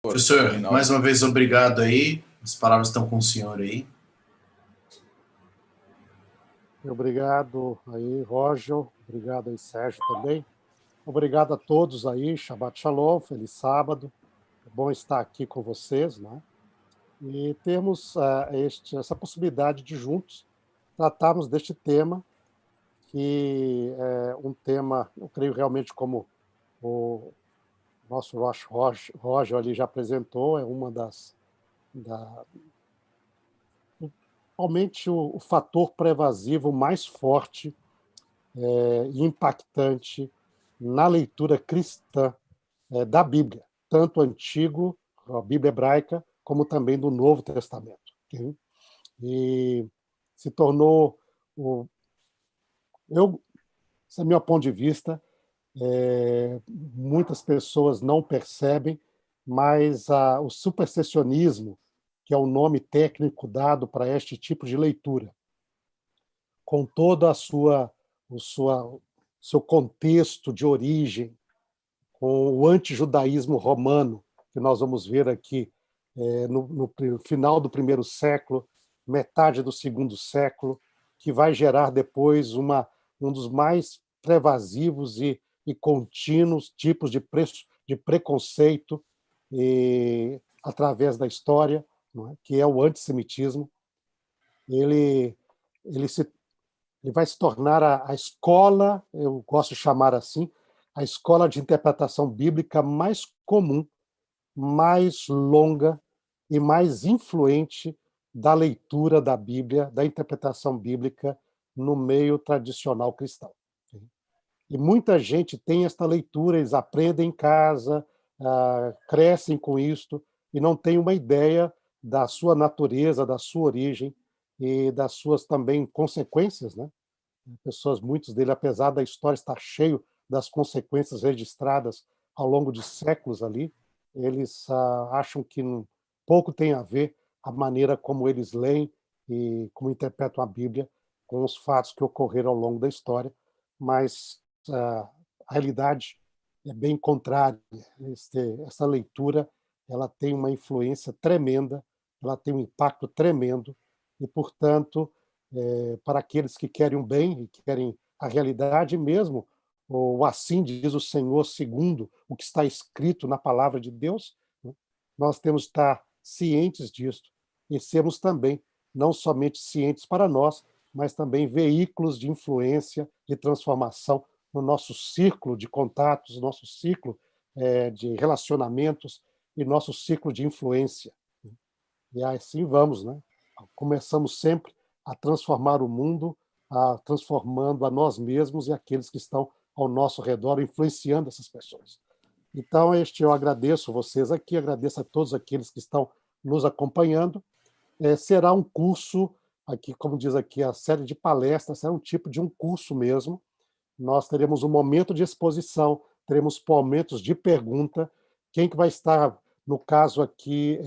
Professor, mais uma vez, obrigado aí. As palavras estão com o senhor aí. Obrigado aí, Roger. Obrigado aí, Sérgio, também. Obrigado a todos aí. Shabbat Shalom, feliz sábado. É bom estar aqui com vocês, né? E temos essa possibilidade de juntos tratarmos deste tema, que é um tema, eu creio realmente como o nosso Roger ali já apresentou, é uma realmente o fator pervasivo mais forte e impactante na leitura cristã da Bíblia, tanto antigo, a Bíblia hebraica, como também do Novo Testamento. Okay? E se tornou, esse é o meu ponto de vista, muitas pessoas não percebem, mas o supersessionismo, que é o nome técnico dado para este tipo de leitura, com toda o seu contexto de origem, com o antijudaísmo romano, que nós vamos ver aqui no final do primeiro século, metade do segundo século, que vai gerar depois um dos mais pervasivos e contínuos tipos de preconceito através da história, não é? Que é o antissemitismo. Ele, ele, se, ele vai se tornar a escola, eu gosto de chamar assim, a escola de interpretação bíblica mais comum, mais longa e mais influente da leitura da Bíblia, da interpretação bíblica no meio tradicional cristão. E muita gente tem esta leitura, eles aprendem em casa, crescem com isto e não têm uma ideia da sua natureza, da sua origem e das suas também consequências, né? Pessoas, muitos deles, apesar da história estar cheio das consequências registradas ao longo de séculos ali, eles acham que pouco tem a ver a maneira como eles leem e como interpretam a Bíblia com os fatos que ocorreram ao longo da história, mas a realidade é bem contrária. Essa leitura ela tem uma influência tremenda, ela tem um impacto tremendo e, portanto, para aqueles que querem o bem e que querem a realidade mesmo, ou assim diz o Senhor, segundo o que está escrito na palavra de Deus, né? Nós temos que estar cientes disso e sermos também, não somente cientes para nós, mas também veículos de influência, de transformação no nosso círculo de contatos, nosso ciclo de relacionamentos e nosso ciclo de influência. E assim vamos, né? Começamos sempre a transformar o mundo, transformando a nós mesmos e aqueles que estão ao nosso redor, influenciando essas pessoas. Então, eu agradeço vocês aqui, agradeço a todos aqueles que estão nos acompanhando. Será um curso, aqui, como diz aqui, a série de palestras, será um tipo de um curso mesmo. Nós teremos um momento de exposição, teremos momentos de pergunta. Quem que vai estar, no caso aqui,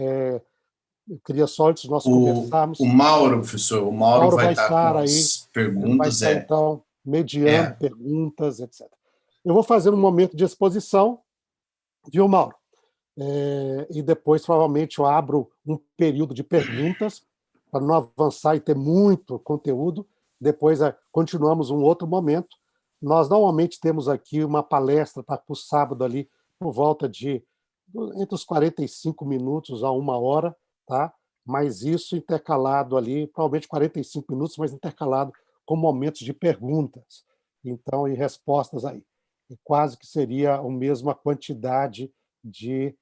eu queria só, antes de nós começarmos... O Mauro, professor, o Mauro vai estar com aí, as perguntas. Ele vai estar, então, mediando perguntas, etc. Eu vou fazer um momento de exposição, viu, Mauro? E depois, provavelmente, eu abro um período de perguntas, para não avançar e ter muito conteúdo. Depois, continuamos um outro momento. Nós, normalmente, temos aqui uma palestra para o sábado ali, por volta de entre os 45 minutos a 1 hora, tá? Mas isso intercalado ali, provavelmente 45 minutos, mas intercalado com momentos de perguntas, então, e respostas aí. E quase que seria a mesma quantidade de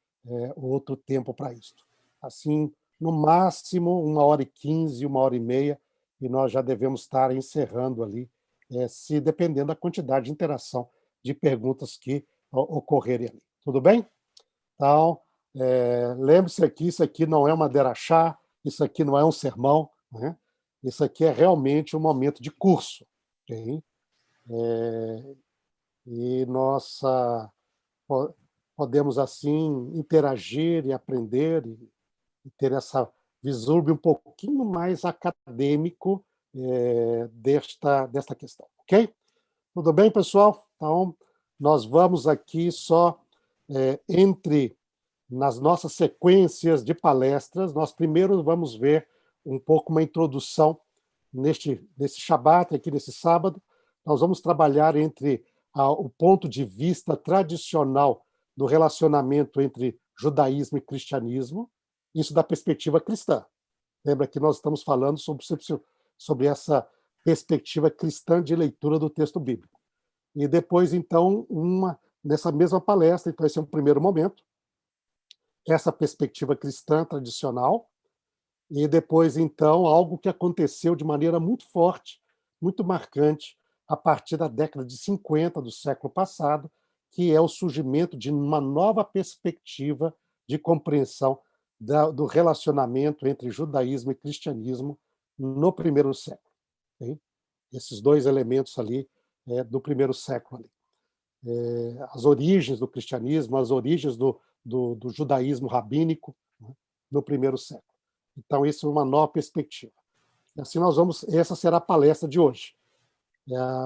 outro tempo para isso. Assim, no máximo 1h15, 1h30, e nós já devemos estar encerrando ali, se dependendo da quantidade de interação de perguntas que ocorrerem ali. Tudo bem? Então, lembre-se aqui, isso aqui não é uma derachá, isso aqui não é um sermão, né? Isso aqui é realmente um momento de curso. Okay? E nós podemos, assim, interagir e aprender e ter essa vislumbre um pouquinho mais acadêmico desta questão. Ok? Tudo bem, pessoal? Então, nós vamos aqui só entre nas nossas sequências de palestras, nós primeiro vamos ver um pouco uma introdução nesse Shabat, aqui nesse sábado. Nós vamos trabalhar entre o ponto de vista tradicional do relacionamento entre judaísmo e cristianismo, isso da perspectiva cristã. Lembra que nós estamos falando sobre essa perspectiva cristã de leitura do texto bíblico. E depois, então, nessa mesma palestra, então esse é um primeiro momento, essa perspectiva cristã tradicional, e depois, então, algo que aconteceu de maneira muito forte, muito marcante, a partir da década de 50 do século passado, que é o surgimento de uma nova perspectiva de compreensão do relacionamento entre judaísmo e cristianismo no primeiro século. Okay? Esses dois elementos ali do primeiro século. Ali. As origens do cristianismo, as origens do judaísmo rabínico, né, no primeiro século. Então, isso é uma nova perspectiva. E assim essa será a palestra de hoje.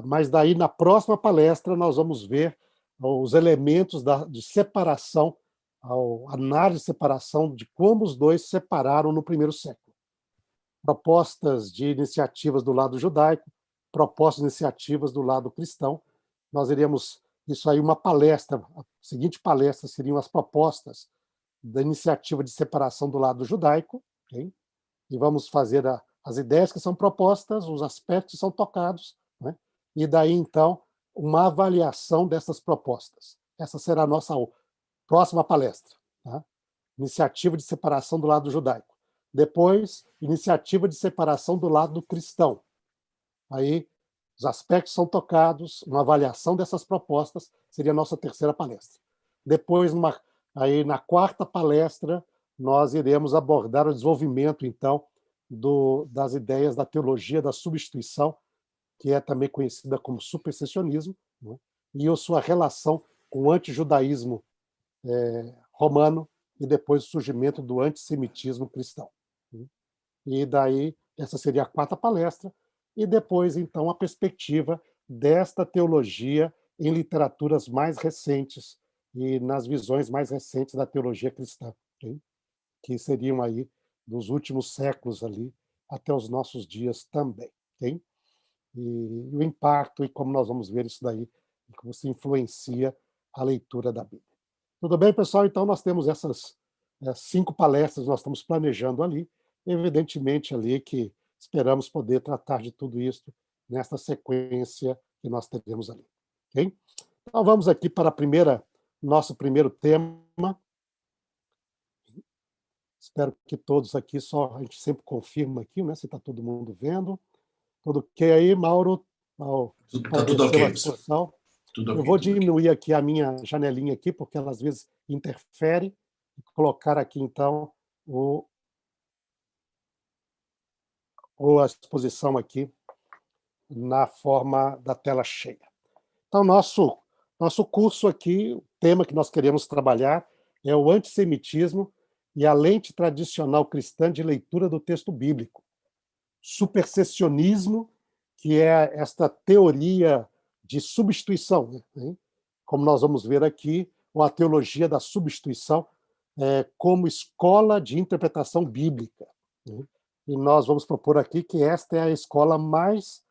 Mas daí, na próxima palestra, nós vamos ver os elementos de separação, a análise de separação de como os dois se separaram no primeiro século. Propostas de iniciativas do lado judaico, propostas de iniciativas do lado cristão. Nós iremos, isso aí, uma palestra, a seguinte palestra seriam as propostas da iniciativa de separação do lado judaico, okay? E vamos fazer as ideias que são propostas, os aspectos que são tocados, né? E daí, então, uma avaliação dessas propostas. Essa será a nossa próxima palestra. Tá? Iniciativa de separação do lado judaico. Depois, iniciativa de separação do lado cristão. Aí, os aspectos são tocados, uma avaliação dessas propostas seria a nossa terceira palestra. Depois, aí, na quarta palestra, nós iremos abordar o desenvolvimento, então, das ideias da teologia da substituição, que é também conhecida como supersessionismo, né? E a sua relação com o antijudaísmo romano e depois o surgimento do antissemitismo cristão. Né? E daí, essa seria a quarta palestra, e depois, então, a perspectiva desta teologia em literaturas mais recentes e nas visões mais recentes da teologia cristã, okay? Que seriam aí dos últimos séculos ali até os nossos dias também. Okay? E o impacto e como nós vamos ver isso daí, e como se influencia a leitura da Bíblia. Tudo bem, pessoal? Então, nós temos essas 5 palestras que nós estamos planejando ali, evidentemente ali que esperamos poder tratar de tudo isso nesta sequência que nós teremos ali. Okay? Então, vamos aqui para nosso primeiro tema. Espero que todos aqui, a gente sempre confirma aqui, né, se está todo mundo vendo. Tudo ok aí, Mauro? Está tudo ok, pessoal. Tudo okay, eu vou diminuir aqui a minha janelinha aqui, porque ela às vezes interfere, e colocar aqui, então, a exposição aqui na forma da tela cheia. Então, nosso curso aqui, o tema que nós queremos trabalhar é o antissemitismo e a lente tradicional cristã de leitura do texto bíblico. Supersessionismo, que é esta teoria de substituição, né? Como nós vamos ver aqui, ou a teologia da substituição como escola de interpretação bíblica. Né? E nós vamos propor aqui que esta é a escola mais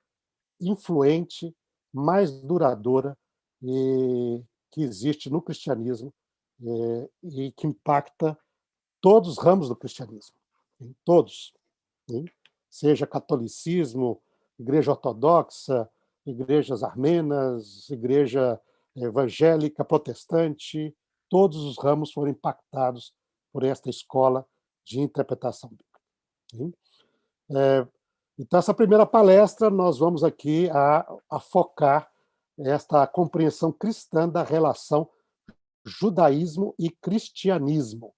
influente, mais duradoura que existe no cristianismo e que impacta todos os ramos do cristianismo, todos, seja catolicismo, igreja ortodoxa, igrejas armenas, igreja evangélica, protestante, todos os ramos foram impactados por esta escola de interpretação bíblica. Então, essa primeira palestra, nós vamos aqui a focar esta compreensão cristã da relação judaísmo e cristianismo.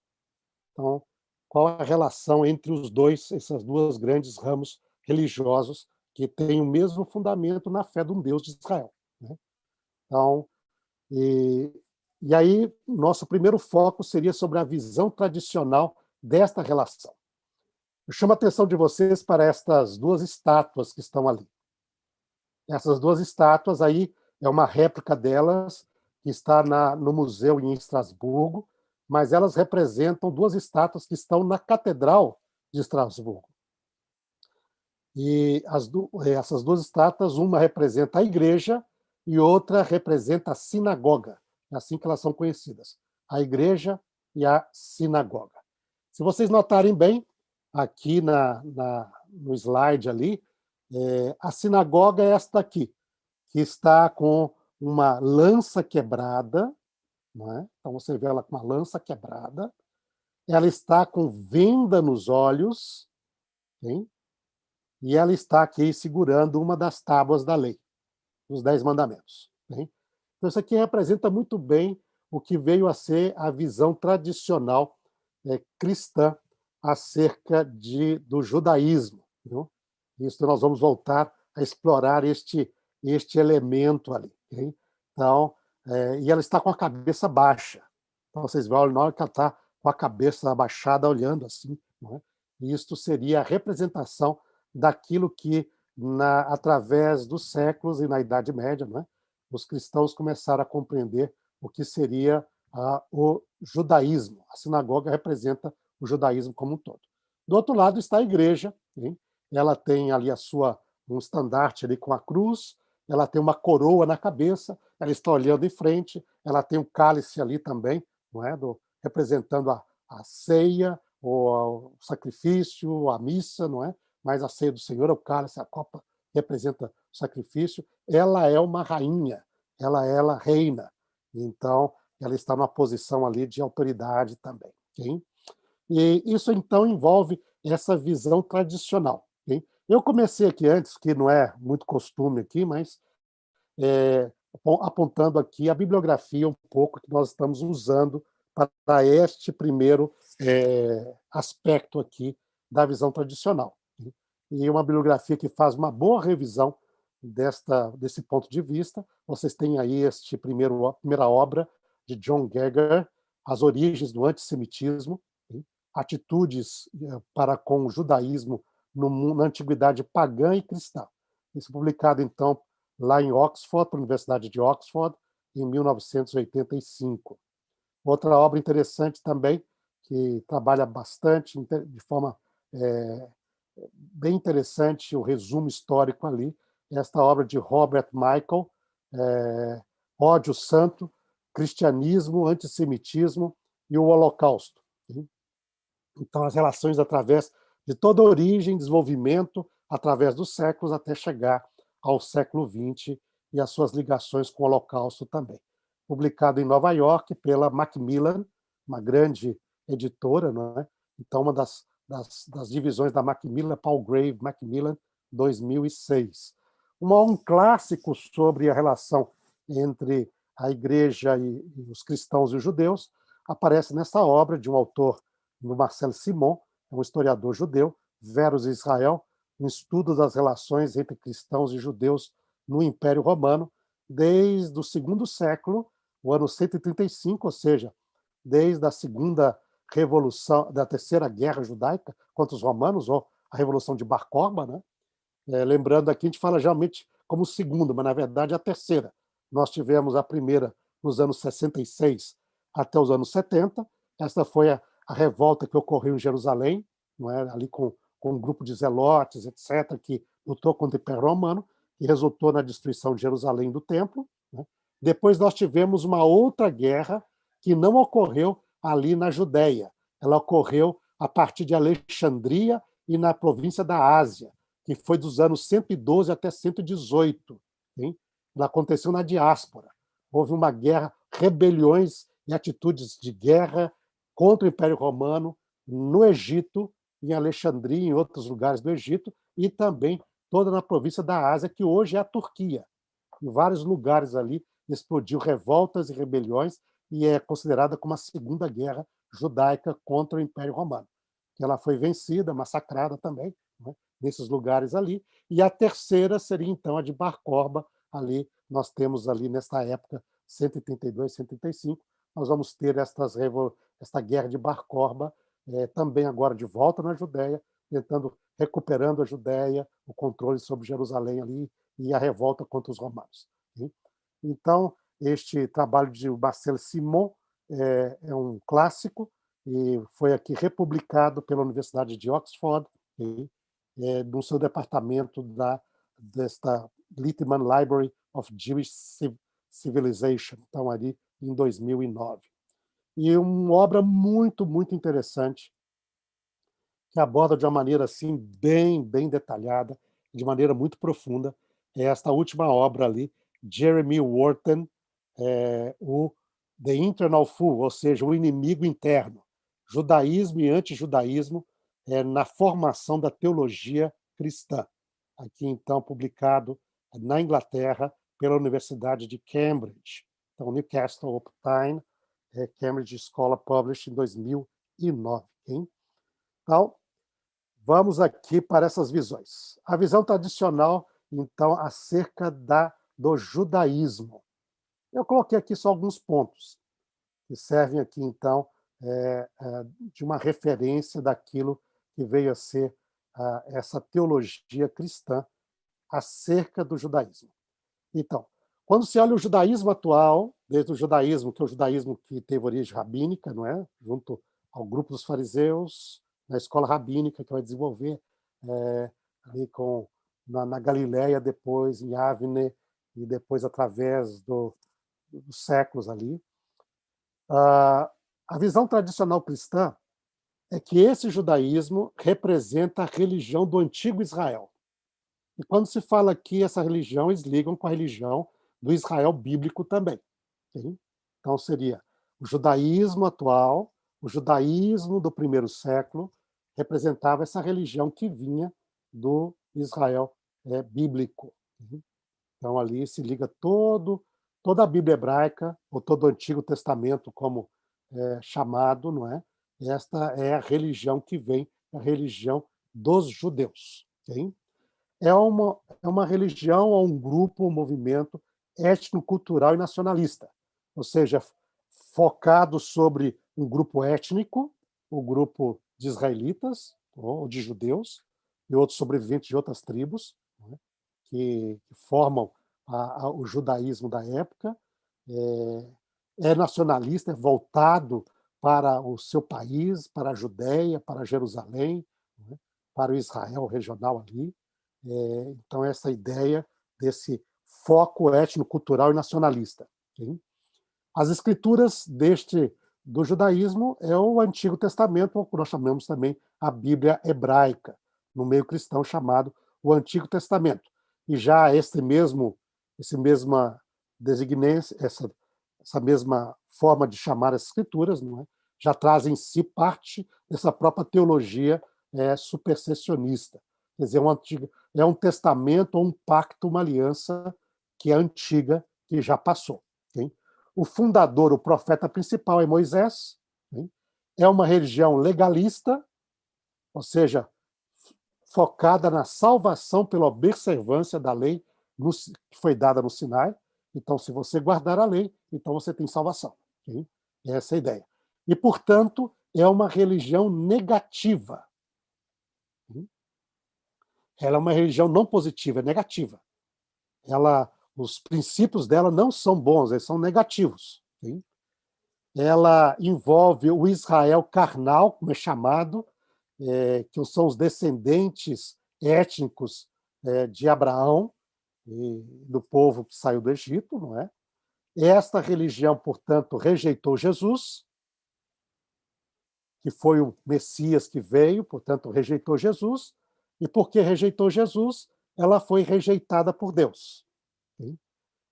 Então, qual a relação entre esses dois grandes ramos religiosos que têm o mesmo fundamento na fé de um Deus de Israel, né? Então, e aí, nosso primeiro foco seria sobre a visão tradicional desta relação. Eu chamo a atenção de vocês para estas 2 estátuas que estão ali. Essas 2 estátuas aí é uma réplica delas que está no museu em Estrasburgo. mas elas representam duas estátuas que estão na Catedral de Estrasburgo. E essas duas estátuas, uma representa a igreja e outra representa a sinagoga. É assim que elas são conhecidas, a igreja e a sinagoga. Se vocês notarem bem, aqui no slide ali, a sinagoga é esta aqui, que está com uma lança quebrada, não é? Então você vê ela com uma lança quebrada, ela está com venda nos olhos, hein? E ela está aqui segurando uma das tábuas da lei, dos 10 mandamentos. Hein? Então isso aqui representa muito bem o que veio a ser a visão tradicional cristã acerca do judaísmo. Viu? Isso nós vamos voltar a explorar este elemento ali. Hein? Então, e ela está com a cabeça baixa. Então, vocês veem, na hora que ela está com a cabeça abaixada, olhando assim. Não é? E isto seria a representação daquilo que, através dos séculos e na Idade Média, não é? Os cristãos começaram a compreender o que seria o judaísmo. A sinagoga representa o judaísmo como um todo. Do outro lado está a igreja. Hein? Ela tem ali um estandarte ali com a cruz, ela tem uma coroa na cabeça, ela está olhando em frente, ela tem um cálice ali também, não é? Representando a ceia, ou o sacrifício, a missa, não é? Mas a ceia do Senhor, o cálice, a copa, representa o sacrifício. Ela é uma rainha, ela reina. Então, ela está numa posição ali de autoridade também. Okay? E isso, então, envolve essa visão tradicional. Okay? Eu comecei aqui antes, que não é muito costume aqui, mas apontando aqui a bibliografia um pouco que nós estamos usando para este primeiro aspecto aqui da visão tradicional. E uma bibliografia que faz uma boa revisão desse ponto de vista. Vocês têm aí primeira obra de John Geiger, As Origens do Antissemitismo, Atitudes para com o Judaísmo na Antiguidade Pagã e Cristã. Isso publicado, então, lá em Oxford, pela Universidade de Oxford, em 1985. Outra obra interessante também, que trabalha bastante, de forma bem interessante, o resumo histórico ali, esta obra de Robert Michael, Ódio Santo, Cristianismo, Antissemitismo e o Holocausto. Então, as relações através de toda a origem, desenvolvimento, através dos séculos, até chegar ao século XX e as suas ligações com o Holocausto também. Publicado em Nova York pela Macmillan, uma grande editora, não é? Então, uma das divisões da Macmillan, Palgrave Macmillan, 2006. Um clássico sobre a relação entre a igreja e os cristãos e os judeus aparece nessa obra de um autor, do Marcel Simon, um historiador judeu, Verus Israel, um estudo das relações entre cristãos e judeus no Império Romano, desde o segundo século, o ano 135, ou seja, desde a segunda revolução, da terceira guerra judaica contra os romanos, ou a Revolução de Bar Korba, né? Lembrando aqui, a gente fala geralmente como segunda, mas na verdade a terceira. Nós tivemos a primeira nos anos 66 até os anos 70, essa foi a revolta que ocorreu em Jerusalém, não é? Ali com um grupo de zelotes, etc., que lutou contra o Império Romano, e resultou na destruição de Jerusalém do templo. Né? Depois nós tivemos uma outra guerra que não ocorreu ali na Judéia, ela ocorreu a partir de Alexandria e na província da Ásia, que foi dos anos 112 até 118. Hein? Ela aconteceu na diáspora. Houve uma guerra, rebeliões e atitudes de guerra contra o Império Romano no Egito, em Alexandria, em outros lugares do Egito, e também toda na província da Ásia, que hoje é a Turquia. Em vários lugares ali explodiu revoltas e rebeliões, e é considerada como a Segunda Guerra Judaica contra o Império Romano. Ela foi vencida, massacrada também, né, nesses lugares ali. E a terceira seria, então, a de Bar Korba. Ali nós temos, ali nesta época, 132, 135, nós vamos ter esta guerra de Bar Korba, também agora de volta na Judéia, recuperando a Judéia, o controle sobre Jerusalém ali, e a revolta contra os romanos. Então, este trabalho de Marcel Simon é um clássico e foi aqui republicado pela Universidade de Oxford, okay? No seu departamento desta Littman Library of Jewish Civilization, então ali em 2009. E uma obra muito, muito interessante, que aborda de uma maneira assim bem detalhada, de maneira muito profunda, é esta última obra ali, Jeremy Wharton, o The Internal Foe, ou seja, o inimigo interno, judaísmo e antijudaísmo na formação da teologia cristã. Aqui, então, publicado na Inglaterra pela Universidade de Cambridge. Então, Newcastle upon Tyne, Cambridge Scholar Published em 2009. Hein? Então, vamos aqui para essas visões. A visão tradicional, então, acerca do judaísmo. Eu coloquei aqui só alguns pontos que servem aqui, então, de uma referência daquilo que veio a ser essa teologia cristã acerca do judaísmo. Então, quando se olha o judaísmo atual, desde o judaísmo, que é o judaísmo que teve origem rabínica, não é? Junto ao grupo dos fariseus, na escola rabínica que vai desenvolver ali na Galileia, depois em Avne, e depois através dos séculos ali. A visão tradicional cristã é que esse judaísmo representa a religião do antigo Israel. E quando se fala aqui, essa religião, eles ligam com a religião do Israel bíblico também. Okay? Então, seria o judaísmo atual, o judaísmo do primeiro século, representava essa religião que vinha do Israel bíblico. Então, ali se liga toda a Bíblia hebraica, ou todo o Antigo Testamento, como chamado, não é? Esta é a religião que vem, a religião dos judeus. Okay? É uma religião ou um grupo, um movimento étnico-cultural e nacionalista, ou seja, focado sobre um grupo étnico, o grupo de israelitas ou de judeus e outros sobreviventes de outras tribos, né, que formam o judaísmo da época, é nacionalista, é voltado para o seu país, para a Judéia, para Jerusalém, né, para o Israel regional ali. Então, essa ideia desse foco étnico-cultural e nacionalista. Okay? As escrituras do judaísmo é o Antigo Testamento, ou que nós chamamos também a Bíblia hebraica, no meio cristão chamado o Antigo Testamento. E já essa mesma designência, essa mesma forma de chamar as escrituras, não é? Já traz em si parte dessa própria teologia supersessionista. Quer dizer, é um testamento, ou um pacto, uma aliança que é antiga, que já passou. Okay? O fundador, o profeta principal é Moisés. Okay? É uma religião legalista, ou seja, focada na salvação pela observância da lei que foi dada no Sinai. Então, se você guardar a lei, então você tem salvação. Okay? Essa é a ideia. E, portanto, é uma religião negativa. Ela é uma religião não positiva, é negativa. Os princípios dela não são bons, eles são negativos. Okay? Ela envolve o Israel carnal, como é chamado, que são os descendentes étnicos de Abraão, e do povo que saiu do Egito, não é? Esta religião, portanto, rejeitou Jesus, que foi o Messias que veio, portanto, rejeitou Jesus, e porque rejeitou Jesus, ela foi rejeitada por Deus. Okay?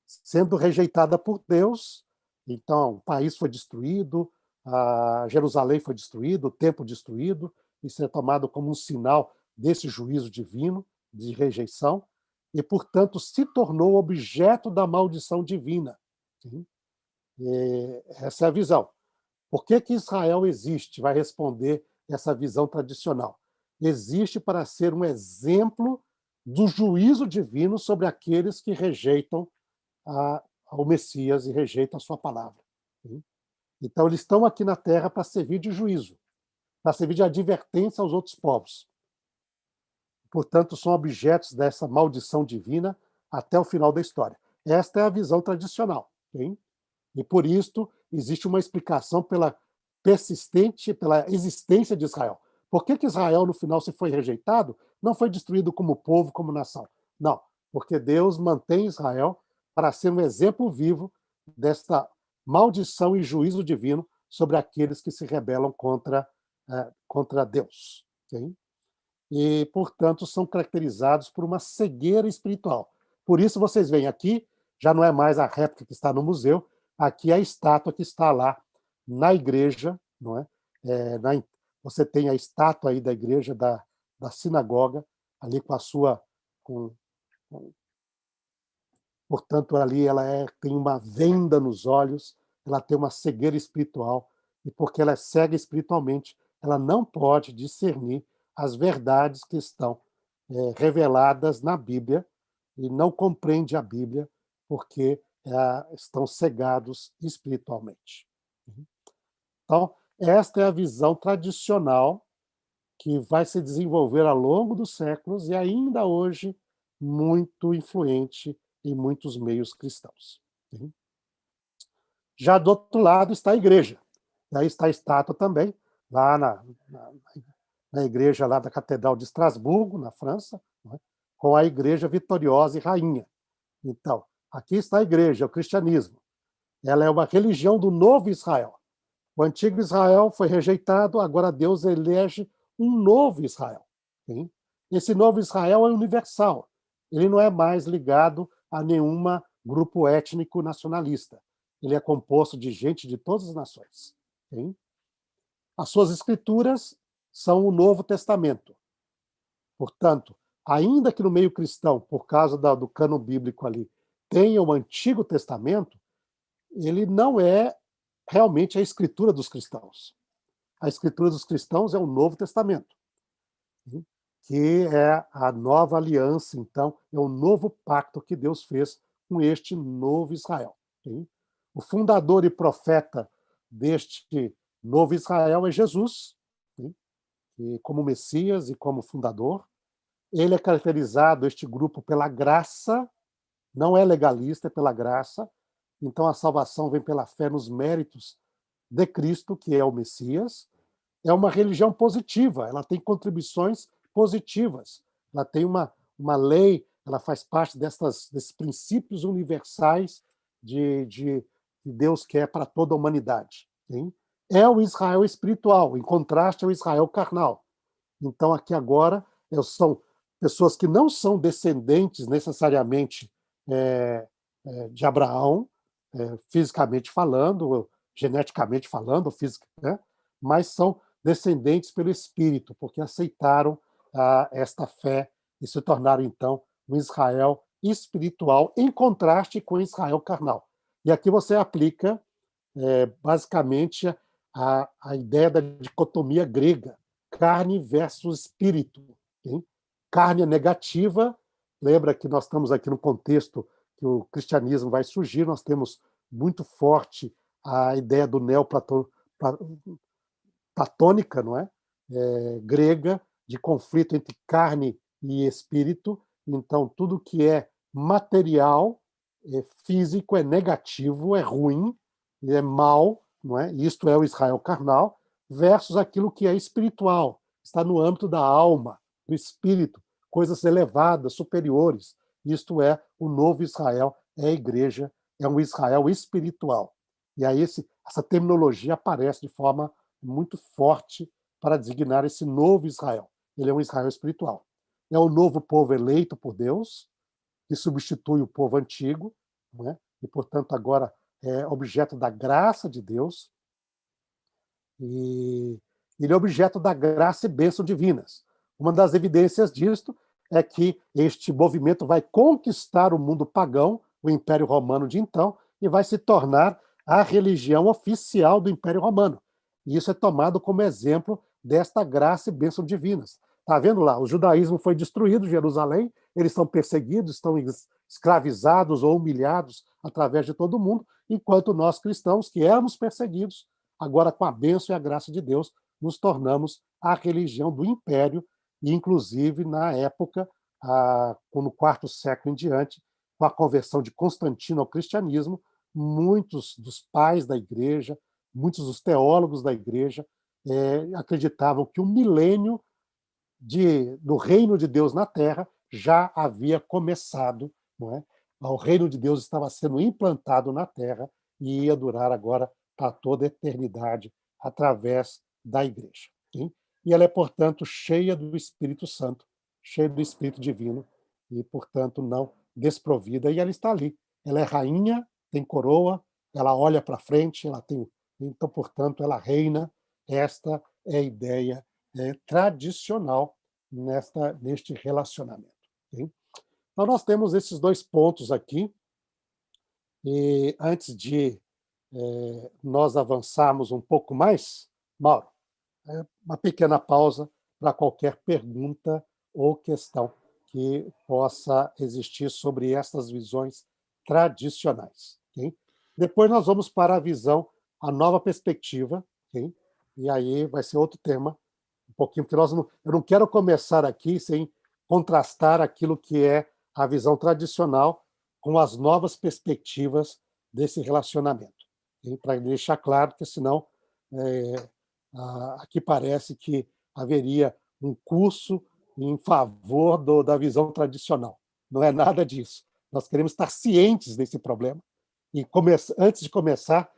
Sendo rejeitada por Deus, então o país foi destruído, Jerusalém foi destruído, o templo destruído, isso é tomado como um sinal desse juízo divino, de rejeição, e, portanto, se tornou objeto da maldição divina. Okay? Essa é a visão. Por que Israel existe? Vai responder essa visão tradicional. Existe para ser um exemplo do juízo divino sobre aqueles que rejeitam ao Messias e rejeitam a sua palavra. Então, eles estão aqui na Terra para servir de juízo, para servir de advertência aos outros povos. Portanto, são objetos dessa maldição divina até o final da história. Esta é a visão tradicional. Okay? E por isso existe uma explicação pela persistente, pela existência de Israel. Por que que Israel, no final, se foi rejeitado? Não foi destruído como povo, como nação. Não, porque Deus mantém Israel para ser um exemplo vivo desta maldição e juízo divino sobre aqueles que se rebelam contra Deus. Okay? E, portanto, são caracterizados por uma cegueira espiritual. Por isso, vocês veem aqui, já não é mais a réplica que está no museu, aqui é a estátua que está lá na igreja, não é? Você tem a estátua aí da igreja da sinagoga, ali com a sua... portanto, ali ela tem uma venda nos olhos, ela tem uma cegueira espiritual, e porque ela é cega espiritualmente, ela não pode discernir as verdades que estão reveladas na Bíblia, e não compreende a Bíblia, porque estão cegados espiritualmente. Então, esta é a visão tradicional que vai se desenvolver ao longo dos séculos e ainda hoje muito influente em muitos meios cristãos. Já do outro lado está a igreja. E aí está a estátua também, lá na igreja lá da Catedral de Estrasburgo, na França, né, com a igreja vitoriosa e rainha. Então, aqui está a igreja, o cristianismo. Ela é uma religião do novo Israel. O antigo Israel foi rejeitado, agora Deus elege um novo Israel. Sim? Esse novo Israel é universal. Ele não é mais ligado a nenhum grupo étnico nacionalista. Ele é composto de gente de todas as nações. Sim? As suas escrituras são o Novo Testamento. Portanto, ainda que no meio cristão, por causa do cânon bíblico ali, tenha o Antigo Testamento, ele não é realmente a escritura dos cristãos. A escritura dos cristãos é o Novo Testamento, que é a nova aliança, então, é o novo pacto que Deus fez com este novo Israel. O fundador e profeta deste novo Israel é Jesus, e como Messias e como fundador. Ele é caracterizado, este grupo, pela graça, não é legalista, é pela graça. Então a salvação vem pela fé nos méritos de Cristo, que é o Messias. É uma religião positiva, ela tem contribuições positivas, ela tem uma lei, ela faz parte desses princípios universais que Deus quer para toda a humanidade. Hein? É o Israel espiritual, em contraste ao Israel carnal. Então, aqui agora, são pessoas que não são descendentes necessariamente de Abraão, fisicamente falando, geneticamente falando, né? Mas são descendentes pelo Espírito, porque aceitaram esta fé e se tornaram, então, um Israel espiritual, em contraste com o Israel carnal. E aqui você aplica, basicamente, a ideia da dicotomia grega, carne versus espírito. Hein? Carne é negativa, lembra que nós estamos aqui no contexto que o cristianismo vai surgir, nós temos muito forte a ideia do platônica, não é? Grega, de conflito entre carne e espírito. Então, tudo que é material, físico, é negativo, é ruim, é mal, não é? Isto é o Israel carnal, versus aquilo que é espiritual, está no âmbito da alma, do espírito, coisas elevadas, superiores. Isto é o novo Israel, é a igreja, é um Israel espiritual. E aí essa terminologia aparece de forma muito forte para designar esse novo Israel. Ele é um Israel espiritual. É o novo povo eleito por Deus, que substitui o povo antigo, né? E, portanto, agora é objeto da graça de Deus, e ele é objeto da graça e bênção divinas. Uma das evidências disto é que este movimento vai conquistar o mundo pagão, o Império Romano de então, e vai se tornar a religião oficial do Império Romano. E isso é tomado como exemplo desta graça e bênção divinas. Está vendo lá? O judaísmo foi destruído, Jerusalém, eles estão perseguidos, estão escravizados ou humilhados através de todo o mundo, enquanto nós cristãos, que éramos perseguidos, agora com a bênção e a graça de Deus, nos tornamos a religião do império, e inclusive na época, no quarto século em diante, com a conversão de Constantino ao cristianismo, muitos dos pais da igreja, muitos dos teólogos da igreja acreditavam que o milênio do reino de Deus na Terra já havia começado, não é? O reino de Deus estava sendo implantado na Terra e ia durar agora para toda a eternidade através da igreja. Sim? E ela é, portanto, cheia do Espírito Santo, cheia do Espírito Divino e, portanto, não desprovida. E ela está ali. Ela é rainha, tem coroa, ela olha para frente, ela tem. Então, portanto, ela reina. Esta é a ideia tradicional neste relacionamento. Okay? Então, nós temos esses dois pontos aqui. E antes de nós avançarmos um pouco mais, Mauro, uma pequena pausa para qualquer pergunta ou questão que possa existir sobre essas visões tradicionais. Okay? Depois nós vamos para a visão, a nova perspectiva, okay? E aí vai ser outro tema, um pouquinho, porque eu não quero começar aqui sem contrastar aquilo que é a visão tradicional com as novas perspectivas desse relacionamento. Para deixar claro que, senão, aqui parece que haveria um curso em favor da visão tradicional. Não é nada disso. Nós queremos estar cientes desse problema e, antes de começar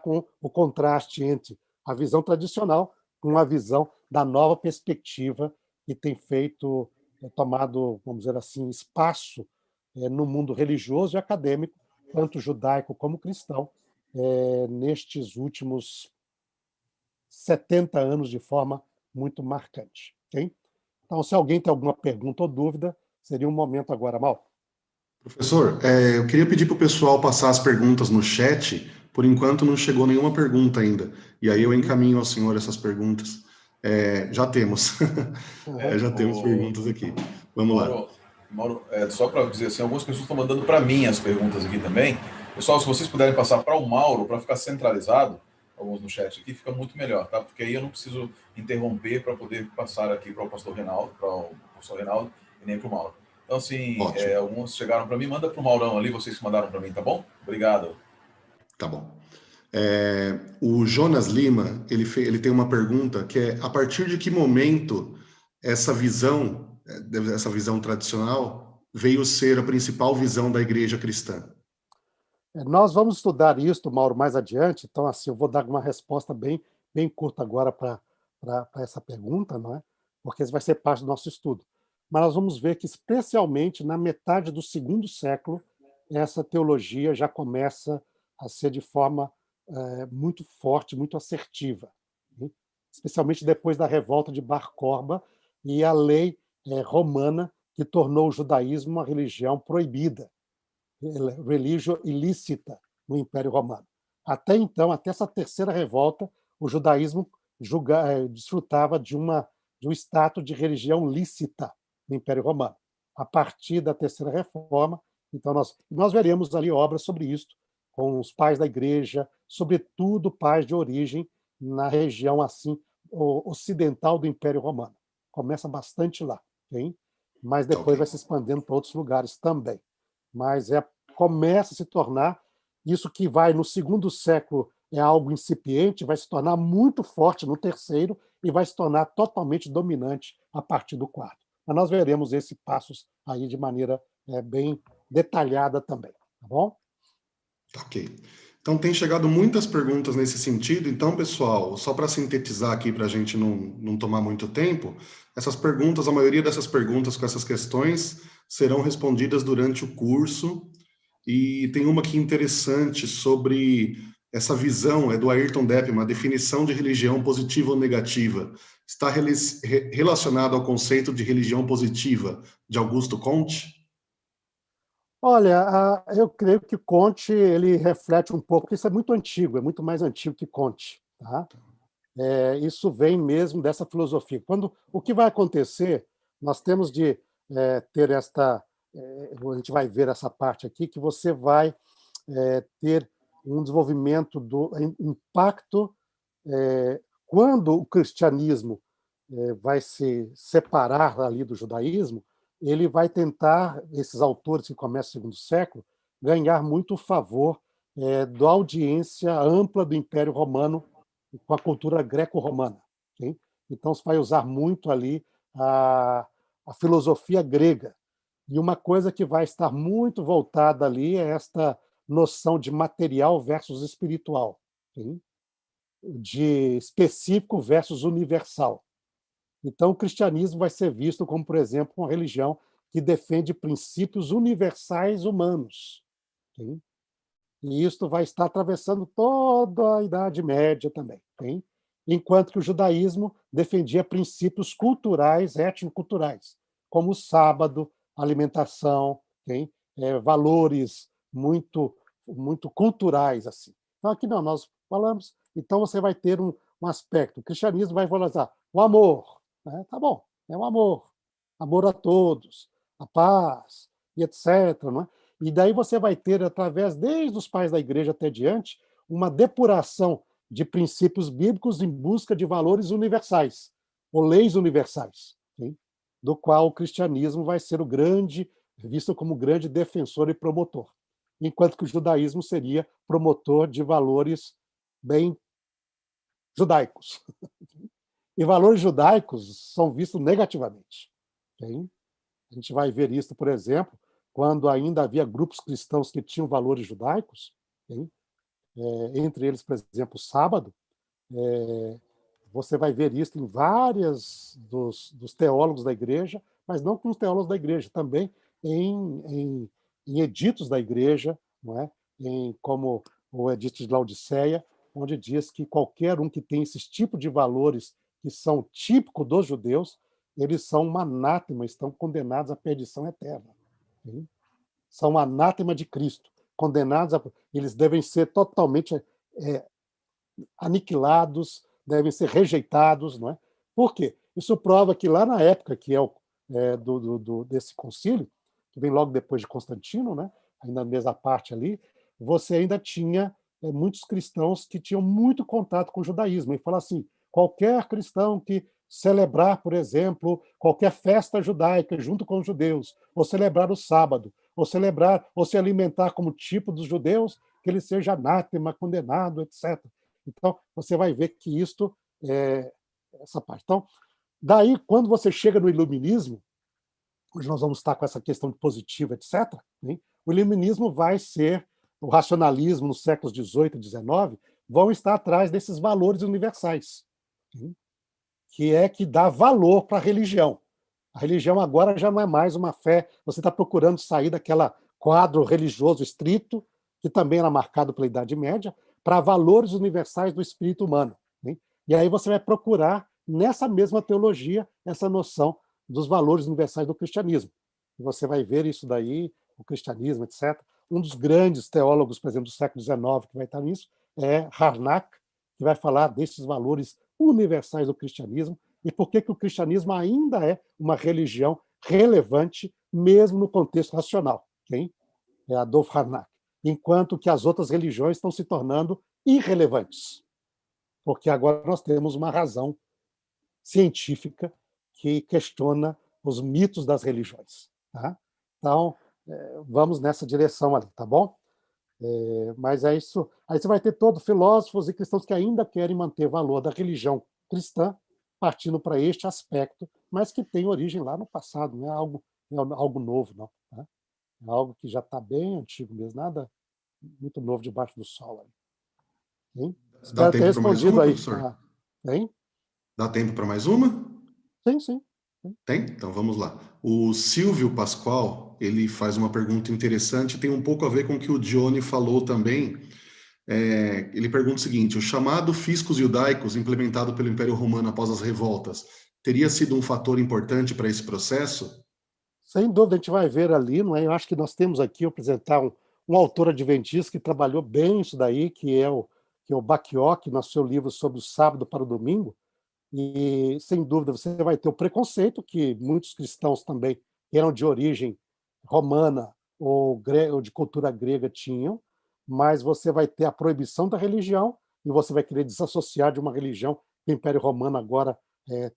com o contraste entre a visão tradicional com a visão da nova perspectiva que tem tomado, vamos dizer assim, espaço no mundo religioso e acadêmico, tanto judaico como cristão, nestes últimos 70 anos de forma muito marcante. Okay? Então, se alguém tem alguma pergunta ou dúvida, seria um momento agora, Mal. Professor, eu queria pedir para o pessoal passar as perguntas no chat. Por enquanto não chegou nenhuma pergunta ainda. E aí eu encaminho ao senhor essas perguntas. Já temos. Já temos perguntas aqui. Vamos lá. Mauro, só para dizer assim, algumas pessoas estão mandando para mim as perguntas aqui também. Pessoal, se vocês puderem passar para o Mauro, para ficar centralizado, alguns no chat aqui, fica muito melhor, tá? Porque aí eu não preciso interromper para poder passar aqui para o pastor Reinaldo, e nem para o Mauro. Então, assim, alguns chegaram para mim, manda para o Maurão ali, vocês que mandaram para mim, tá bom? Obrigado. Tá bom. O Jonas Lima, ele tem uma pergunta que é: a partir de que momento essa visão tradicional veio ser a principal visão da igreja cristã? Nós vamos estudar isso, Mauro, mais adiante, então assim, eu vou dar uma resposta bem curta agora para essa pergunta, não é? Porque isso vai ser parte do nosso estudo. Mas nós vamos ver que, especialmente na metade do segundo século, essa teologia já começa a ser de forma muito forte, muito assertiva, né? Especialmente depois da revolta de Bar Korba e a lei romana que tornou o judaísmo uma religião proibida, religio ilícita no Império Romano. Até então, até essa terceira revolta, o judaísmo desfrutava de um status de religião lícita no Império Romano. A partir da terceira reforma, então nós veremos ali obras sobre isso, com os pais da igreja, sobretudo pais de origem na região assim ocidental do Império Romano. Começa bastante lá, okay? Mas depois vai se expandendo para outros lugares também. Mas começa a se tornar, isso que vai no segundo século é algo incipiente, vai se tornar muito forte no terceiro e vai se tornar totalmente dominante a partir do quarto. Mas nós veremos esses passos aí de maneira bem detalhada também, tá bom? Ok. Então, tem chegado muitas perguntas nesse sentido. Então, pessoal, só para sintetizar aqui, para a gente não tomar muito tempo, essas perguntas, a maioria dessas perguntas com essas questões serão respondidas durante o curso. E tem uma aqui interessante sobre essa visão, do Ayrton Deppman, a definição de religião positiva ou negativa. Está relacionado ao conceito de religião positiva de Augusto Comte? Olha, eu creio que Comte ele reflete um pouco, porque isso é muito antigo, é muito mais antigo que Comte. Tá? Isso vem mesmo dessa filosofia. O que vai acontecer, nós temos de ter a gente vai ver essa parte aqui, que você vai ter um desenvolvimento do impacto quando o cristianismo vai se separar ali do judaísmo, ele vai tentar, esses autores que começam no segundo século, ganhar muito favor da audiência ampla do Império Romano com a cultura greco-romana. Okay? Então, você vai usar muito ali a filosofia grega. E uma coisa que vai estar muito voltada ali é esta noção de material versus espiritual, okay? De específico versus universal. Então, o cristianismo vai ser visto como, por exemplo, uma religião que defende princípios universais humanos. Okay? E isso vai estar atravessando toda a Idade Média também. Okay? Enquanto que o judaísmo defendia princípios culturais, étnico-culturais, como o sábado, alimentação, okay? Valores muito, muito culturais. Assim. Então, aqui não, nós falamos, então você vai ter um aspecto. O cristianismo vai valorizar o amor. Né? Tá bom, é o amor a todos, a paz, e etc. Não é? E daí você vai ter, através, desde os pais da igreja até diante, uma depuração de princípios bíblicos em busca de valores universais, ou leis universais, okay? Do qual o cristianismo vai ser visto como grande defensor e promotor, enquanto que o judaísmo seria promotor de valores bem judaicos. E valores judaicos são vistos negativamente. Okay? A gente vai ver isso, por exemplo, quando ainda havia grupos cristãos que tinham valores judaicos, okay? Entre eles, por exemplo, o sábado, você vai ver isso em vários dos teólogos da igreja, mas não com os teólogos da igreja, também em editos da igreja, não é? Como o Edito de Laodiceia, onde diz que qualquer um que tem esses tipos de valores que são típicos dos judeus, eles são um anátema, estão condenados à perdição eterna. Okay? São anátema de Cristo, condenados eles devem ser totalmente aniquilados, devem ser rejeitados. Não é? Por quê? Isso prova que lá na época que desse concílio, que vem logo depois de Constantino, né? Ainda na mesma parte ali, você ainda tinha muitos cristãos que tinham muito contato com o judaísmo. E fala assim, qualquer cristão que celebrar, por exemplo, qualquer festa judaica junto com os judeus, ou celebrar o sábado, ou se alimentar como tipo dos judeus, que ele seja anátema, condenado, etc. Então, você vai ver que isto é essa parte. Então, daí, quando você chega no iluminismo, hoje nós vamos estar com essa questão de positivo, etc., né? O iluminismo vai ser, o racionalismo nos séculos XVIII e XIX, vão estar atrás desses valores universais, né? Que dá valor para a religião. A religião agora já não é mais uma fé, você está procurando sair daquela quadro religioso estrito, que também era marcado pela Idade Média, para valores universais do espírito humano. Né? E aí você vai procurar, nessa mesma teologia, essa noção dos valores universais do cristianismo. E você vai ver isso daí, o cristianismo, etc. Um dos grandes teólogos, por exemplo, do século XIX, que vai estar nisso, é Harnack, que vai falar desses valores universais do cristianismo e por que o cristianismo ainda é uma religião relevante, mesmo no contexto racional. Okay? É Adolf Harnack. Enquanto que as outras religiões estão se tornando irrelevantes. Porque agora nós temos uma razão científica que questiona os mitos das religiões. Tá? Então, vamos nessa direção ali, tá bom? Mas é isso. Aí você vai ter todos filósofos e cristãos que ainda querem manter o valor da religião cristã, partindo para este aspecto, mas que tem origem lá no passado, não é algo novo, não. Tá? É algo que já está bem antigo mesmo, nada muito novo debaixo do sol. Hein? Dá Espero ter tempo para mais respondido uma, aí. professor? Hein? Dá tempo para mais uma? Sim, sim. Tem? Então vamos lá. O Silvio Pascoal, ele faz uma pergunta interessante, tem um pouco a ver com o que o Johnny falou também. Ele pergunta o seguinte: o chamado fiscus judaicus implementado pelo Império Romano após as revoltas teria sido um fator importante para esse processo? Sem dúvida, a gente vai ver ali, não é? Eu acho que nós temos aqui apresentar um autor adventista que trabalhou bem isso daí, que é o Bacchiocchi, no seu livro sobre o sábado para o domingo. E, sem dúvida, você vai ter o preconceito que muitos cristãos também, que eram de origem romana ou de cultura grega, tinham, mas você vai ter a proibição da religião e você vai querer desassociar de uma religião que o Império Romano agora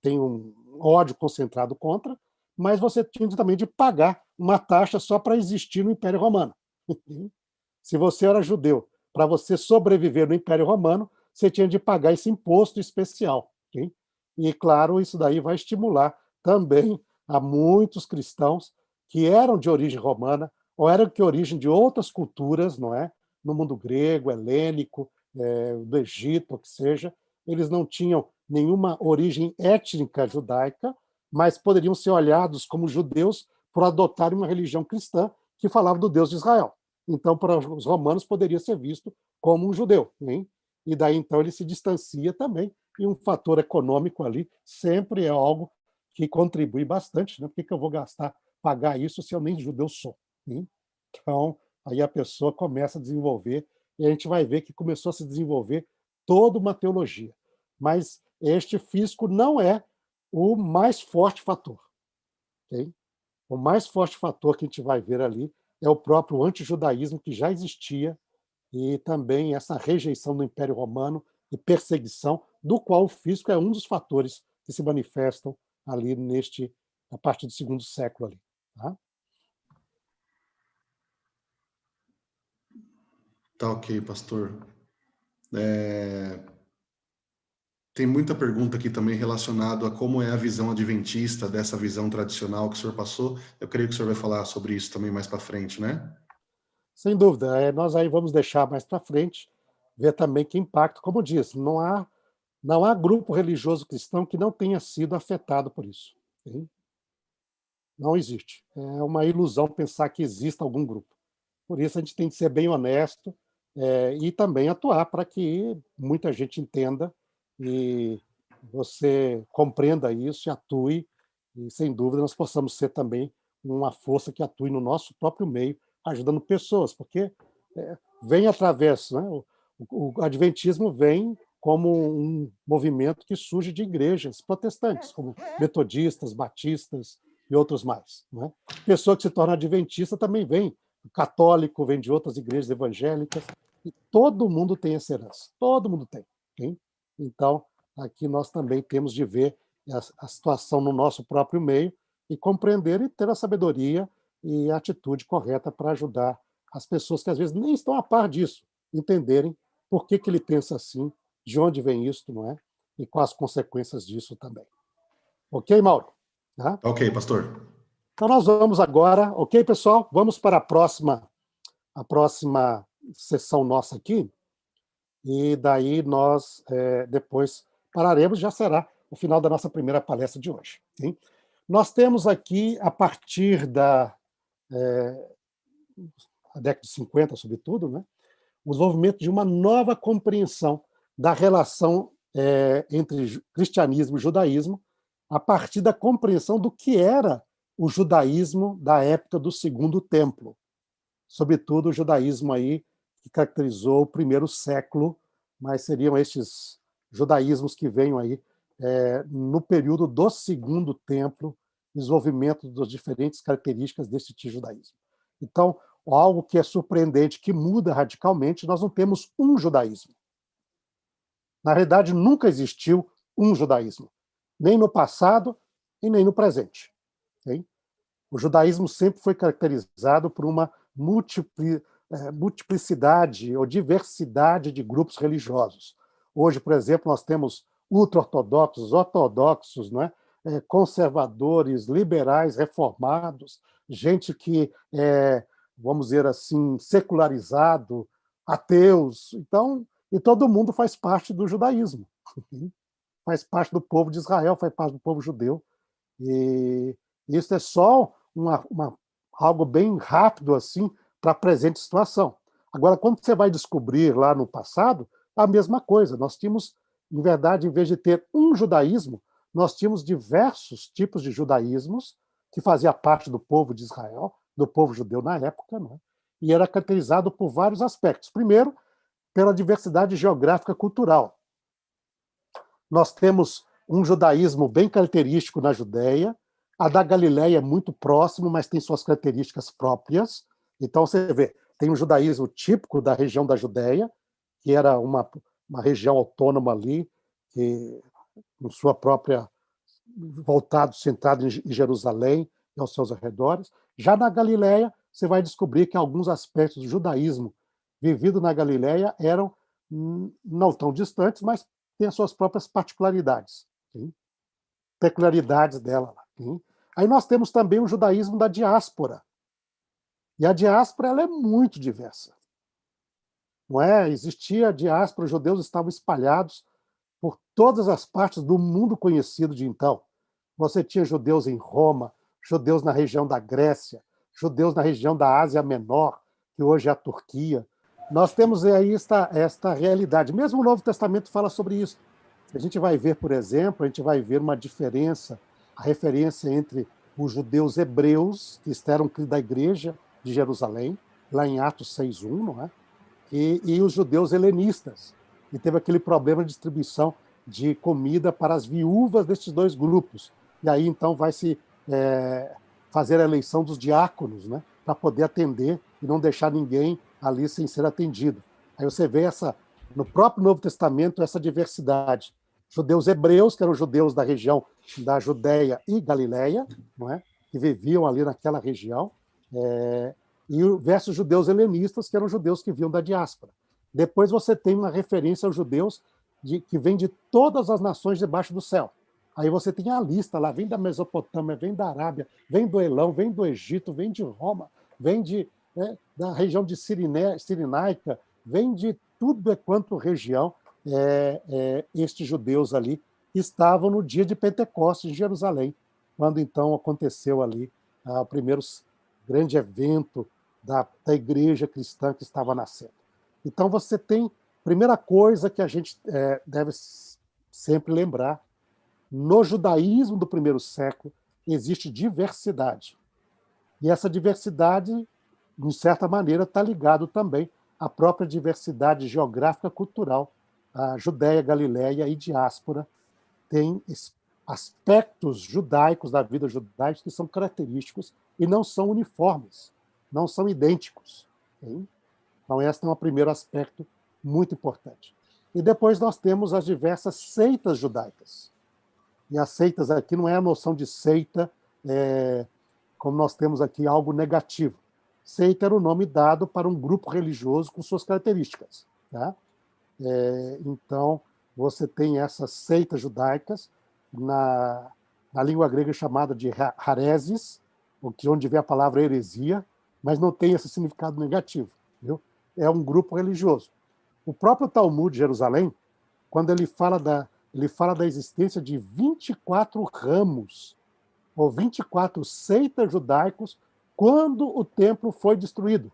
tem um ódio concentrado contra, mas você tinha também de pagar uma taxa só para existir no Império Romano. Se você era judeu, para você sobreviver no Império Romano, você tinha de pagar esse imposto especial. Okay? E, claro, isso daí vai estimular também a muitos cristãos que eram de origem romana ou eram de origem de outras culturas, não é? No mundo grego, helênico, do Egito, o que seja, eles não tinham nenhuma origem étnica judaica, mas poderiam ser olhados como judeus por adotarem uma religião cristã que falava do Deus de Israel. Então, para os romanos, poderia ser visto como um judeu. Hein? E daí, então, ele se distancia também. E um fator econômico ali sempre é algo que contribui bastante. Né? Por que eu vou pagar isso se eu nem judeu sou? Hein? Então, aí a pessoa começa a desenvolver, e a gente vai ver que começou a se desenvolver toda uma teologia. Mas este fisco não é o mais forte fator. Okay? O mais forte fator que a gente vai ver ali é o próprio antijudaísmo que já existia e também essa rejeição do Império Romano e perseguição, do qual o fisco é um dos fatores que se manifestam ali a partir do segundo século ali. Tá? Tá ok, pastor. Tem muita pergunta aqui também relacionada a como é a visão adventista dessa visão tradicional que o senhor passou. Eu creio que o senhor vai falar sobre isso também mais para frente, né? Sem dúvida. Nós aí vamos deixar mais para frente, ver também que impacto, como eu disse, não há grupo religioso cristão que não tenha sido afetado por isso. Okay? Não existe. É uma ilusão pensar que exista algum grupo. Por isso a gente tem que ser bem honesto e também atuar para que muita gente entenda e você compreenda isso e atue, e sem dúvida nós possamos ser também uma força que atue no nosso próprio meio, ajudando pessoas, porque vem através, né, o adventismo vem como um movimento que surge de igrejas protestantes, como metodistas, batistas e outros mais. Né? Pessoa que se torna adventista também vem, o católico vem de outras igrejas evangélicas, e todo mundo tem essa herança, todo mundo tem. Okay? Então, aqui nós também temos de ver a situação no nosso próprio meio e compreender e ter a sabedoria e a atitude correta para ajudar as pessoas que às vezes nem estão a par disso, entenderem por que ele pensa assim, de onde vem isso, não é? E quais as consequências disso também. Ok, Mauro? Tá? Ok, pastor. Então nós vamos agora, ok, pessoal? Vamos para a próxima sessão nossa aqui, e daí nós depois pararemos, já será o final da nossa primeira palestra de hoje. Okay? Nós temos aqui, a partir da década de 50, sobretudo, né, o desenvolvimento de uma nova compreensão da relação entre cristianismo e judaísmo, a partir da compreensão do que era o judaísmo da época do Segundo Templo, sobretudo o judaísmo aí que caracterizou o primeiro século, mas seriam estes judaísmos que venham aí no período do Segundo Templo, desenvolvimento das diferentes características desse tipo de judaísmo. Então, algo que é surpreendente, que muda radicalmente, nós não temos um judaísmo. Na realidade, nunca existiu um judaísmo, nem no passado e nem no presente. Okay? O judaísmo sempre foi caracterizado por uma multiplicidade ou diversidade de grupos religiosos. Hoje, por exemplo, nós temos ultra-ortodoxos, ortodoxos, não é? Conservadores, liberais, reformados, gente que vamos dizer assim, secularizado, ateus. Então, e todo mundo faz parte do judaísmo. Faz parte do povo de Israel, faz parte do povo judeu. E isso é só algo bem rápido assim para a presente situação. Agora, quando você vai descobrir lá no passado, a mesma coisa. Nós tínhamos, em verdade, em vez de ter um judaísmo, nós tínhamos diversos tipos de judaísmos que fazia parte do povo de Israel, do povo judeu na época, né? E era caracterizado por vários aspectos. Primeiro, pela diversidade geográfica cultural. Nós temos um judaísmo bem característico na Judéia, a da Galileia é muito próximo, mas tem suas características próprias. Então, você vê, tem um judaísmo típico da região da Judéia, que era uma região autônoma ali, que, com sua própria, centrado em Jerusalém e aos seus arredores. Já na Galileia, você vai descobrir que alguns aspectos do judaísmo vivido na Galileia eram não tão distantes, mas têm as suas próprias particularidades, okay? Peculiaridades dela. Okay? Aí nós temos também o judaísmo da diáspora. E a diáspora ela é muito diversa. Não é? Existia a diáspora, os judeus estavam espalhados por todas as partes do mundo conhecido de então. Você tinha judeus em Roma, judeus na região da Grécia, judeus na região da Ásia Menor, que hoje é a Turquia. Nós temos aí esta realidade. Mesmo o Novo Testamento fala sobre isso. A gente vai ver, por exemplo, a gente vai ver uma diferença, a referência entre os judeus hebreus, que eram da igreja de Jerusalém, lá em Atos 6:1, não é? E os judeus helenistas. E teve aquele problema de distribuição de comida para as viúvas destes dois grupos. E aí, então, vai se fazer a eleição dos diáconos, né? Para poder atender e não deixar ninguém ali sem ser atendido. Aí você vê no próprio Novo Testamento essa diversidade. Judeus hebreus, que eram judeus da região da Judéia e Galileia, não é? Que viviam ali naquela região, e versus judeus helenistas, que eram judeus que vinham da diáspora. Depois você tem uma referência aos judeus que vêm de todas as nações debaixo do céu. Aí você tem a lista lá, vem da Mesopotâmia, vem da Arábia, vem do Elão, vem do Egito, vem de Roma, vem da região de Cirenaica, vem de tudo quanto região. Estes judeus ali estavam no dia de Pentecostes em Jerusalém, quando então aconteceu ali o primeiro grande evento da igreja cristã que estava nascendo. Então você tem, primeira coisa que a gente deve sempre lembrar, no judaísmo do primeiro século existe diversidade. E essa diversidade, de certa maneira, está ligado também à própria diversidade geográfica cultural. A Judéia, Galileia e diáspora têm aspectos judaicos da vida judaica que são característicos e não são uniformes, não são idênticos. Okay? Então, esse é um primeiro aspecto muito importante. E depois nós temos as diversas seitas judaicas. E as seitas aqui não é a noção de seita, como nós temos aqui, algo negativo. Seita era o nome dado para um grupo religioso com suas características. Tá? Então, você tem essas seitas judaicas, na língua grega chamada de hareses, onde vem a palavra heresia, mas não tem esse significado negativo. Viu? É um grupo religioso. O próprio Talmud de Jerusalém, quando ele fala da existência de 24 ramos, ou 24 seitas judaicos, quando o templo foi destruído.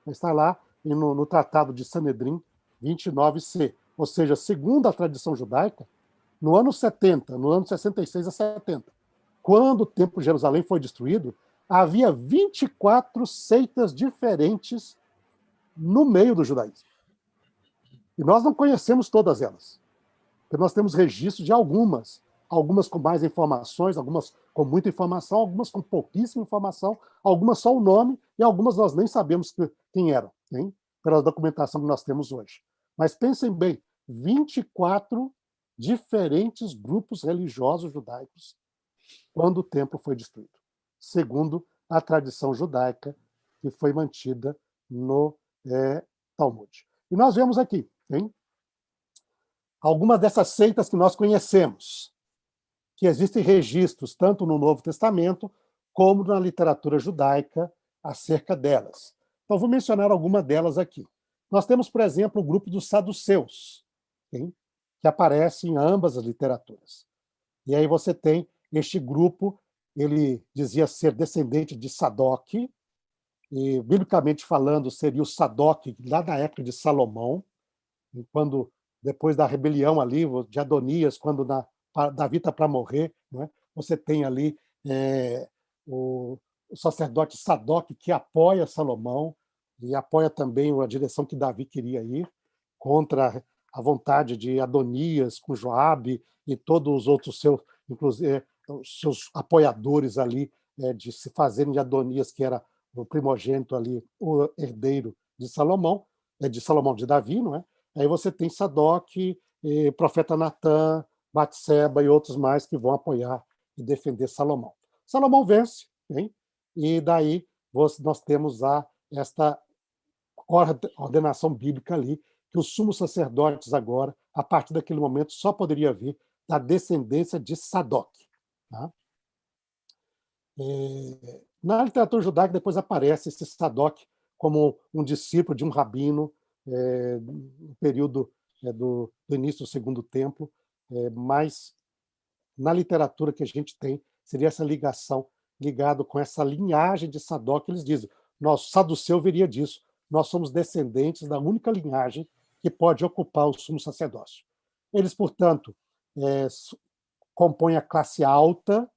Está lá no Tratado de Sanedrim 29c. Ou seja, segundo a tradição judaica, no ano 70, no ano 66 a 70, quando o templo de Jerusalém foi destruído, havia 24 seitas diferentes no meio do judaísmo. E nós não conhecemos todas elas, porque nós temos registro de algumas com mais informações, algumas com muita informação, algumas com pouquíssima informação, algumas só o nome, e algumas nós nem sabemos quem eram, hein? Pela documentação que nós temos hoje. Mas pensem bem, 24 diferentes grupos religiosos judaicos quando o templo foi destruído, segundo a tradição judaica que foi mantida no Talmud. E nós vemos aqui, hein? Algumas dessas seitas que nós conhecemos, que existem registros tanto no Novo Testamento como na literatura judaica acerca delas. Então, vou mencionar alguma delas aqui. Nós temos, por exemplo, o grupo dos saduceus, hein? Que aparece em ambas as literaturas. E aí você tem este grupo, ele dizia ser descendente de Sadoc, e, biblicamente falando, seria o Sadoc lá da época de Salomão, quando, depois da rebelião ali, de Adonias, quando Davi está para morrer, né? Você tem ali o sacerdote Sadoc, que apoia Salomão, e apoia também a direção que Davi queria ir, contra a vontade de Adonias, com Joabe e todos os outros seus, inclusive, os seus apoiadores ali, de se fazerem de Adonias, que era o primogênito ali, o herdeiro de Salomão, de Davi, não é? Aí você tem Sadoc, profeta Natã, Batseba e outros mais que vão apoiar e defender Salomão. Salomão vence, hein? E daí nós temos esta ordenação bíblica ali, que os sumos sacerdotes agora, a partir daquele momento, só poderia vir da descendência de Sadoc. Tá? Na literatura judaica, depois aparece esse Sadoc como um discípulo de um rabino no período do início do Segundo Templo, mas na literatura que a gente tem, seria essa ligação, ligado com essa linhagem de Sadoc. Eles dizem, nosso saduceu viria disso, nós somos descendentes da única linhagem que pode ocupar o sumo sacerdócio. Eles, portanto, compõem a classe alta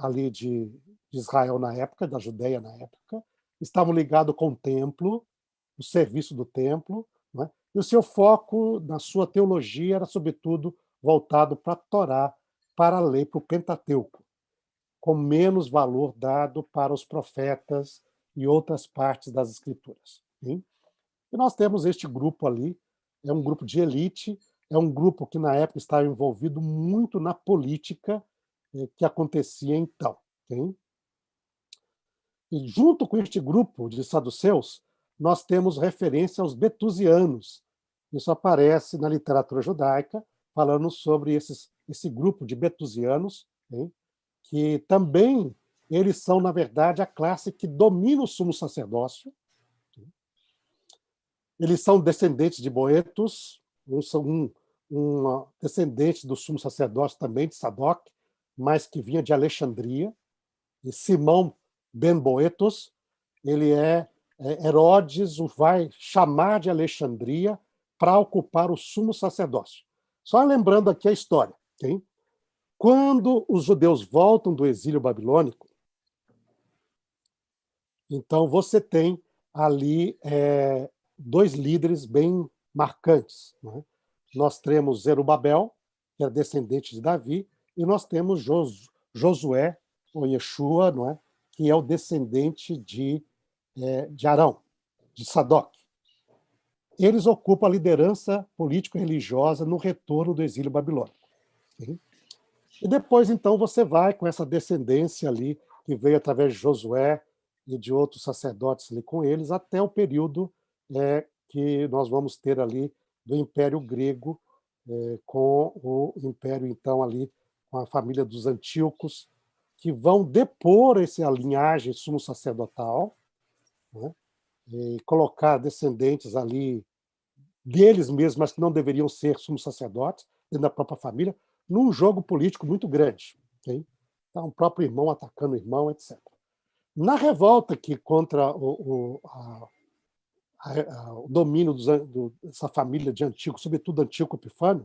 ali de Israel na época, da Judeia na época, estavam ligados com o templo, o serviço do templo, né? E o seu foco na sua teologia era, sobretudo, voltado para a Torá, para a lei, para o Pentateuco, com menos valor dado para os profetas e outras partes das Escrituras. Hein? E nós temos este grupo ali, é um grupo de elite, é um grupo que, na época, estava envolvido muito na política que acontecia então. Hein? E, junto com este grupo de saduceus, nós temos referência aos betusianos. Isso aparece na literatura judaica, falando sobre esse grupo de betusianos, hein? Que também eles são, na verdade, a classe que domina o sumo sacerdócio. Eles são descendentes de Boetos, são um descendente do sumo sacerdócio também, de Sadoc, mas que vinha de Alexandria. E Simão ben Boetos, ele Herodes o vai chamar de Alexandria para ocupar o sumo sacerdócio. Só lembrando aqui a história. Okay? Quando os judeus voltam do exílio babilônico, então você tem ali dois líderes bem marcantes. Né? Nós temos Zerubabel, que é descendente de Davi, e nós temos Josué, ou Yeshua, não é? Que é o descendente de Arão, de Sadoc. Eles ocupam a liderança político-religiosa no retorno do exílio babilônico. Okay? E depois, então, você vai com essa descendência ali, que veio através de Josué e de outros sacerdotes ali com eles, até o período que nós vamos ter ali do Império Grego, com o Império, então, ali, com a família dos Antíocos, que vão depor essa linhagem sumo-sacerdotal, né? E colocar descendentes ali deles mesmos, mas que não deveriam ser sumos-sacerdotes, dentro da própria família, num jogo político muito grande. Okay? Então, o próprio irmão atacando o irmão, etc. Na revolta que contra o domínio dessa família de Antíoco, sobretudo Antíoco Epifânio,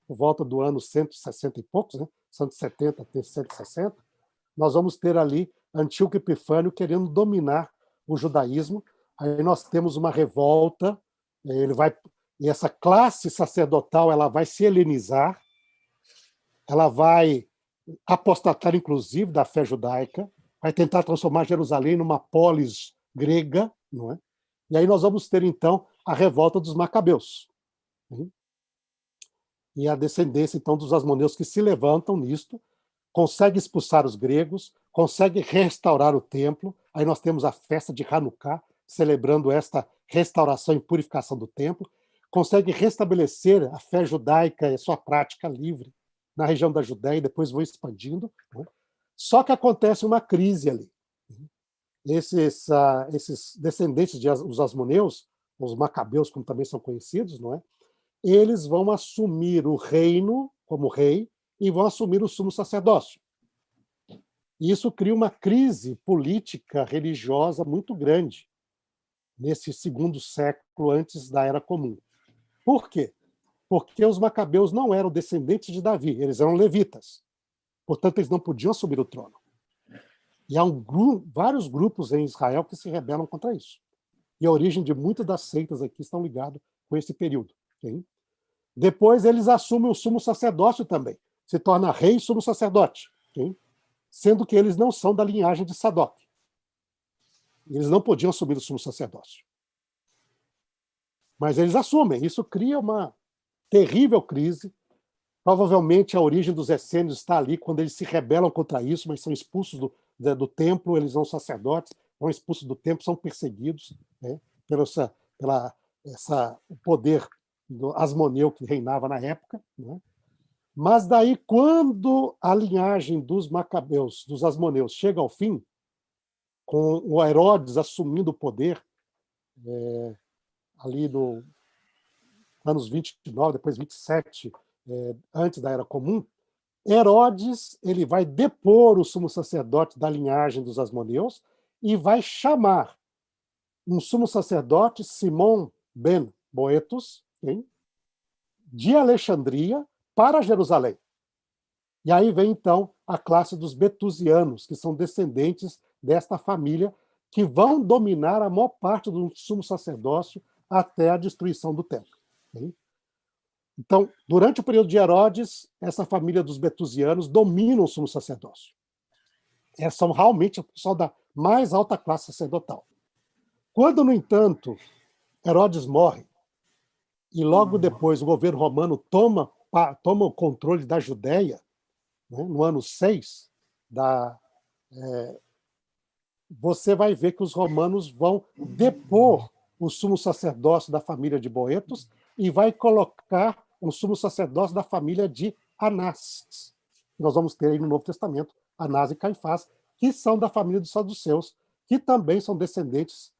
por volta do ano 160 e poucos, né? 170 até 160, nós vamos ter ali Antíoco Epifânio querendo dominar o judaísmo. Aí nós temos uma revolta, e essa classe sacerdotal ela vai se helenizar, ela vai apostatar, inclusive, da fé judaica, vai tentar transformar Jerusalém numa polis grega, não é? E aí nós vamos ter, então, a revolta dos Macabeus. E a descendência, então, dos asmoneus que se levantam nisto, consegue expulsar os gregos, consegue restaurar o templo. Aí nós temos a festa de Hanukkah, celebrando esta restauração e purificação do templo, consegue restabelecer a fé judaica e a sua prática livre na região da Judéia, e depois vão expandindo. Né? Só que acontece uma crise ali. Esses descendentes dos asmoneus, os macabeus, como também são conhecidos, não é? Eles vão assumir o reino como rei e vão assumir o sumo sacerdócio. E isso cria uma crise política, religiosa muito grande nesse segundo século antes da Era Comum. Por quê? Porque os macabeus não eram descendentes de Davi, eles eram levitas. Portanto, eles não podiam assumir o trono. E há vários grupos em Israel que se rebelam contra isso. E a origem de muitas das seitas aqui estão ligadas com esse período. Okay? Depois, eles assumem o sumo sacerdócio também. Se torna rei e sumo sacerdote. Okay? Sendo que eles não são da linhagem de Sadoc. Eles não podiam assumir o sumo sacerdócio. Mas eles assumem. Isso cria uma terrível crise. Provavelmente a origem dos essênios está ali quando eles se rebelam contra isso, mas são expulsos do templo, eles são sacerdotes, são expulsos do templo, são perseguidos. Né? o poder do Asmoneu que reinava na época, né? Mas daí, quando a linhagem dos Macabeus, dos Asmoneus, chega ao fim, com o Herodes assumindo o poder, ali no anos 29, depois 27, antes da Era Comum, Herodes ele vai depor o sumo sacerdote da linhagem dos Asmoneus e vai chamar um sumo sacerdote, Simão ben Boetus, de Alexandria, para Jerusalém. E aí vem, então, a classe dos betusianos, que são descendentes desta família, que vão dominar a maior parte do sumo sacerdócio até a destruição do templo. Então, durante o período de Herodes, essa família dos betusianos domina o sumo sacerdócio. São realmente o pessoal da mais alta classe sacerdotal. Quando, no entanto, Herodes morre, e logo depois o governo romano toma o controle da Judéia, né, no ano 6, você vai ver que os romanos vão depor o sumo sacerdócio da família de Boetus e vai colocar o sumo sacerdócio da família de Anás. Nós vamos ter aí no Novo Testamento Anás e Caifás, que são da família dos saduceus, que também são descendentes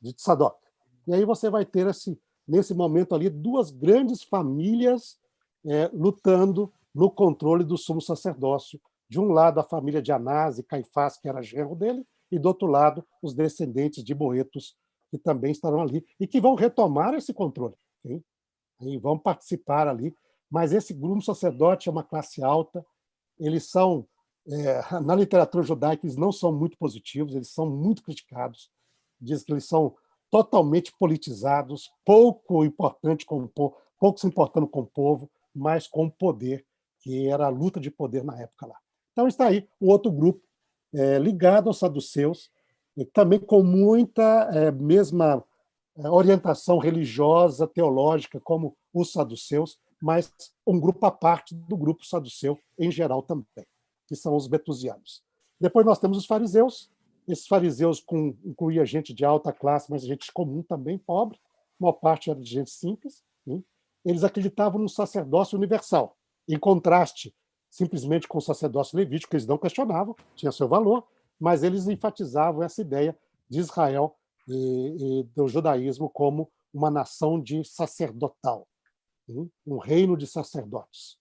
de Sadoc. E aí você vai ter, nesse momento ali, duas grandes famílias lutando no controle do sumo sacerdócio. De um lado, a família de Anás e Caifás, que era genro dele, e do outro lado, os descendentes de Boetus, que também estarão ali, e que vão retomar esse controle, e vão participar ali. Mas esse grupo sacerdote é uma classe alta, eles são, na literatura judaica, eles não são muito positivos, eles são muito criticados, diz que eles são totalmente politizados, pouco se importando com o povo, mas com o poder, que era a luta de poder na época lá. Então está aí o outro grupo, ligado aos saduceus, e também com muita mesma orientação religiosa, teológica, como os saduceus, mas um grupo à parte do grupo saduceu em geral também, que são os betusianos. Depois nós temos os fariseus. Esses fariseus incluía gente de alta classe, mas gente comum também, pobre. A maior parte era de gente simples. Eles acreditavam no sacerdócio universal, em contraste simplesmente com o sacerdócio levítico, que eles não questionavam, tinha seu valor, mas eles enfatizavam essa ideia de Israel e do judaísmo como uma nação de sacerdotal, um reino de sacerdotes.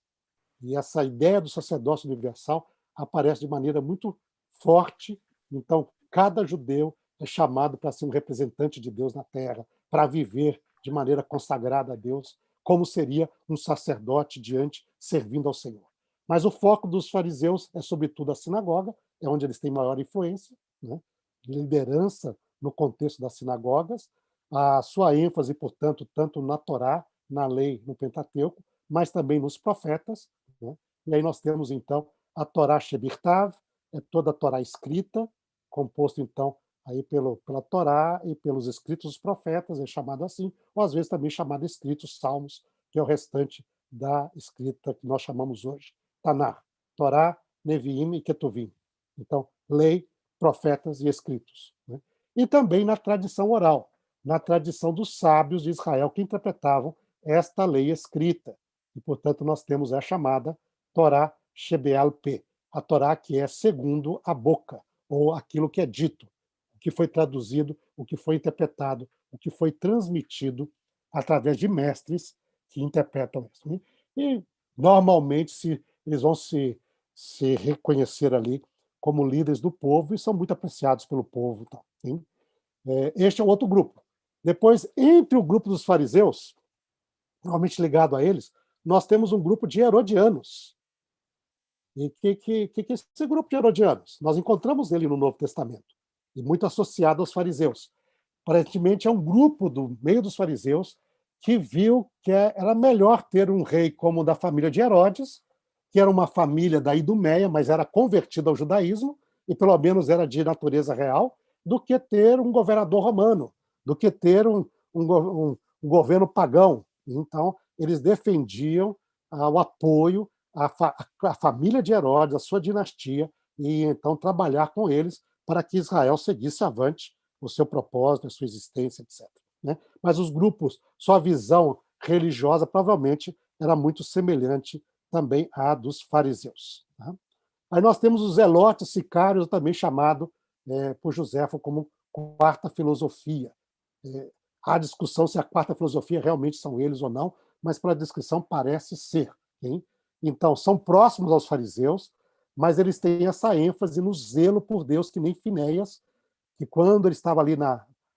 E essa ideia do sacerdócio universal aparece de maneira muito forte. Então, cada judeu é chamado para ser um representante de Deus na terra, para viver de maneira consagrada a Deus, como seria um sacerdote servindo ao Senhor. Mas o foco dos fariseus é, sobretudo, a sinagoga, é onde eles têm maior influência, né? Liderança no contexto das sinagogas, a sua ênfase, portanto, tanto na Torá, na lei, no Pentateuco, mas também nos profetas, né? E aí nós temos, então, a Torá Shebirtav, é toda a Torá escrita, composto, então, aí pela Torá e pelos escritos dos profetas, é chamado assim, ou às vezes também chamado escritos, salmos, que é o restante da escrita que nós chamamos hoje Tanar, Torá, Neviim e Ketuvim. Então, lei, profetas e escritos, né? E também na tradição oral, na tradição dos sábios de Israel que interpretavam esta lei escrita. E, portanto, nós temos a chamada Torá Shebeal Peh, a Torá que é segundo a boca, ou aquilo que é dito, o que foi traduzido, o que foi interpretado, o que foi transmitido através de mestres que interpretam isso. E, normalmente, eles vão se reconhecer ali como líderes do povo e são muito apreciados pelo povo. Tá? Este é o outro grupo. Depois, entre o grupo dos fariseus, normalmente ligado a eles, nós temos um grupo de herodianos. E que é esse grupo de herodianos? Nós encontramos ele no Novo Testamento, e muito associado aos fariseus. Aparentemente, é um grupo do meio dos fariseus que viu que era melhor ter um rei como o da família de Herodes, que era uma família da Idumeia, mas era convertida ao judaísmo, e pelo menos era de natureza real, do que ter um governador romano, do que ter um governo pagão. Então, eles defendiam o apoio à família de Herodes, à sua dinastia, e então trabalhar com eles para que Israel seguisse avante o seu propósito, a sua existência, etc. Né? Mas os grupos, sua visão religiosa provavelmente era muito semelhante também à dos fariseus. Tá? Aí nós temos os zelotes sicários, também chamado por Joséfo como quarta filosofia. Há discussão se a quarta filosofia realmente são eles ou não, mas pela descrição parece ser. Hein? Então, são próximos aos fariseus, mas eles têm essa ênfase no zelo por Deus, que nem Finéias, que quando ele estava ali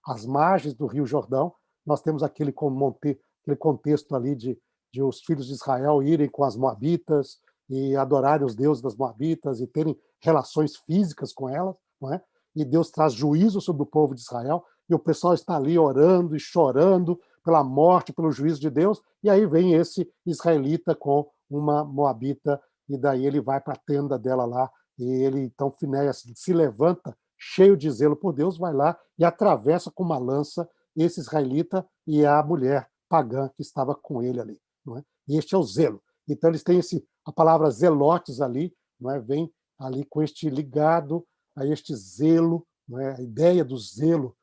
às margens do Rio Jordão, nós temos aquele contexto ali de os filhos de Israel irem com as moabitas e adorarem os deuses das moabitas e terem relações físicas com elas, não é? E Deus traz juízo sobre o povo de Israel, e o pessoal está ali orando e chorando pela morte, pelo juízo de Deus, e aí vem esse israelita com uma moabita, e daí ele vai para a tenda dela lá, e ele, então, Finéias se levanta, cheio de zelo por Deus, vai lá e atravessa com uma lança esse israelita e a mulher pagã que estava com ele ali. Não é? E este é o zelo. Então, eles têm a palavra zelotes ali, não é? Vem ali com este ligado a este zelo, não é? A ideia do zelo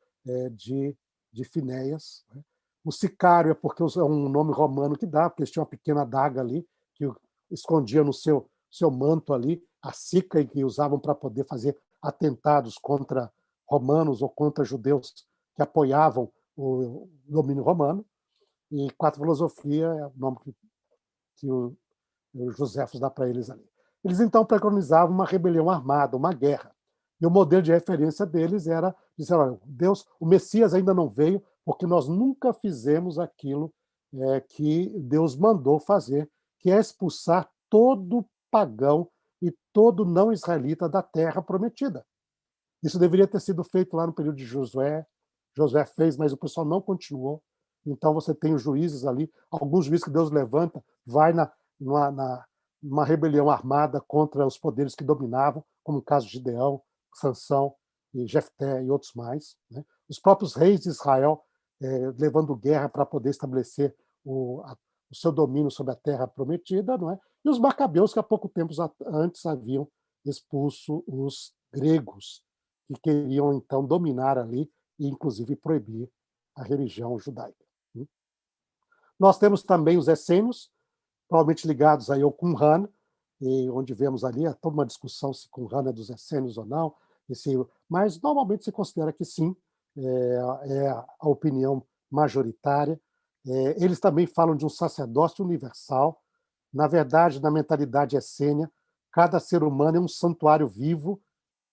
de Finéias. Não é? O sicário é porque é um nome romano que dá, porque eles tinham uma pequena adaga ali, que escondia no seu manto ali, a sica, e que usavam para poder fazer atentados contra romanos ou contra judeus que apoiavam o domínio romano. E quarta filosofia é o nome que o Joséfos dá para eles ali. Eles, então, preconizavam uma rebelião armada, uma guerra. E o modelo de referência deles era dizer, olha, Deus, o Messias ainda não veio porque nós nunca fizemos aquilo que Deus mandou fazer, que é expulsar todo pagão e todo não israelita da terra prometida. Isso deveria ter sido feito lá no período de Josué. Josué fez, mas o pessoal não continuou. Então você tem os juízes ali, alguns juízes que Deus levanta, vai numa rebelião armada contra os poderes que dominavam, como o caso de Gideão, Sansão, e Jefté e outros mais. Né? Os próprios reis de Israel levando guerra para poder estabelecer o seu domínio sobre a terra prometida, não é? E os macabeus, que há pouco tempo antes haviam expulso os gregos, que queriam então dominar ali e inclusive proibir a religião judaica. Nós temos também os essênios, provavelmente ligados aí ao Qumran, onde vemos ali toda uma discussão se Qumran é dos essênios ou não, mas normalmente se considera que sim, é a opinião majoritária. Eles também falam de um sacerdócio universal. Na verdade, na mentalidade essênia, cada ser humano é um santuário vivo.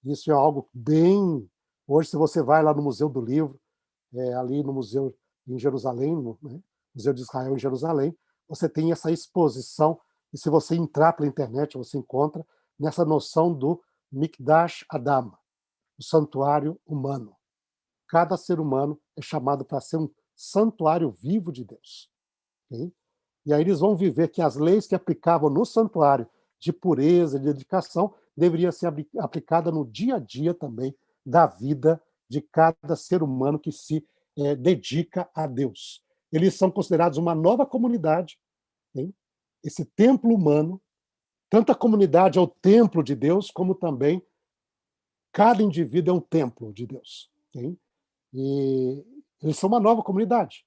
Isso é algo bem... Hoje, se você vai lá no Museu do Livro, ali no Museu em Jerusalém, Museu de Israel em Jerusalém, você tem essa exposição, e se você entrar pela internet, você encontra nessa noção do Mikdash Adam, o santuário humano. Cada ser humano é chamado para ser um santuário vivo de Deus. Okay? E aí eles vão viver que as leis que aplicavam no santuário de pureza, de dedicação, deveriam ser aplicadas no dia a dia também da vida de cada ser humano que se dedica a Deus. Eles são considerados uma nova comunidade, hein? Esse templo humano, tanto a comunidade é o templo de Deus, como também cada indivíduo é um templo de Deus. Hein? E eles são uma nova comunidade.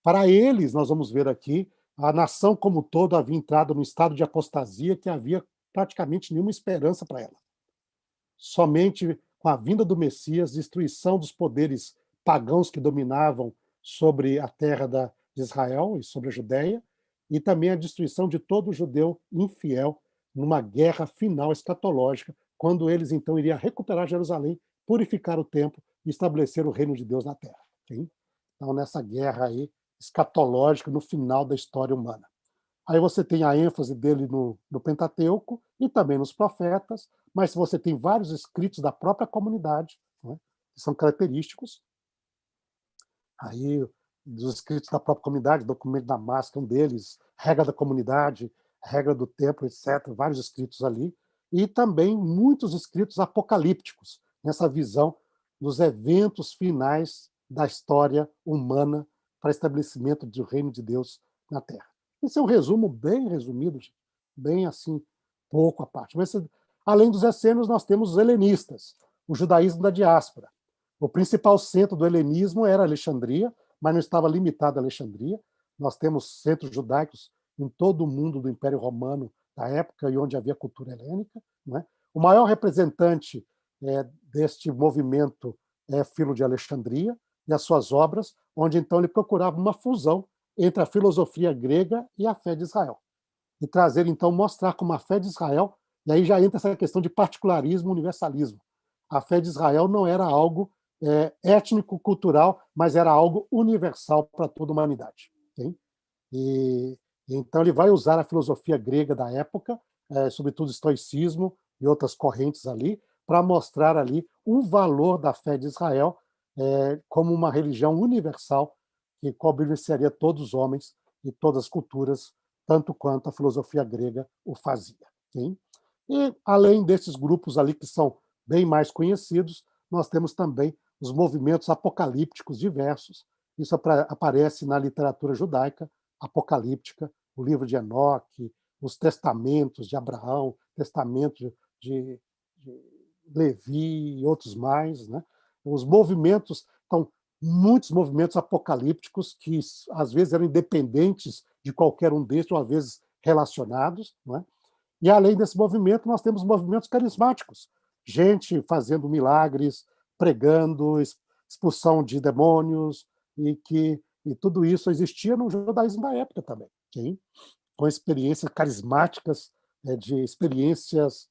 Para eles, nós vamos ver aqui, a nação como um todo havia entrado num estado de apostasia que havia praticamente nenhuma esperança para ela. Somente com a vinda do Messias, destruição dos poderes pagãos que dominavam sobre a terra de Israel e sobre a Judéia, e também a destruição de todo judeu infiel numa guerra final escatológica, quando eles então iriam recuperar Jerusalém, purificar o templo e estabelecer o reino de Deus na terra. Okay? Então, nessa guerra aí escatológica no final da história humana. Aí você tem a ênfase dele no Pentateuco e também nos profetas, mas você tem vários escritos da própria comunidade, né, que são característicos. Aí, dos escritos da própria comunidade, documento da Damasco, um deles, regra da comunidade, regra do templo, etc., vários escritos ali, e também muitos escritos apocalípticos, nessa visão dos eventos finais da história humana para estabelecimento do reino de Deus na Terra. Esse é um resumo bem resumido, bem assim, pouco à parte. Mas, além dos essênios, nós temos os helenistas, o judaísmo da diáspora. O principal centro do helenismo era Alexandria, mas não estava limitado a Alexandria. Nós temos centros judaicos em todo o mundo do Império Romano da época e onde havia cultura helênica. Não é? O maior representante deste movimento é Filo de Alexandria e as suas obras, onde então ele procurava uma fusão entre a filosofia grega e a fé de Israel. E trazer, então, mostrar como a fé de Israel, e aí já entra essa questão de particularismo, universalismo. A fé de Israel não era algo étnico-cultural, mas era algo universal para toda a humanidade. Okay? E então ele vai usar a filosofia grega da época, sobretudo o estoicismo e outras correntes ali, para mostrar ali o valor da fé de Israel como uma religião universal que cobreceria todos os homens e todas as culturas, tanto quanto a filosofia grega o fazia. Okay? E, além desses grupos ali que são bem mais conhecidos, nós temos também os movimentos apocalípticos diversos. Isso aparece na literatura judaica apocalíptica, o livro de Enoque, os testamentos de Abraão, testamento de Levi e outros mais. Né? Os movimentos, então, muitos movimentos apocalípticos que, às vezes, eram independentes de qualquer um destes, ou às vezes relacionados. Não é? E, além desse movimento, nós temos movimentos carismáticos. Gente fazendo milagres, pregando, expulsão de demônios, e tudo isso existia no judaísmo da época também, okay? Com experiências carismáticas, de experiências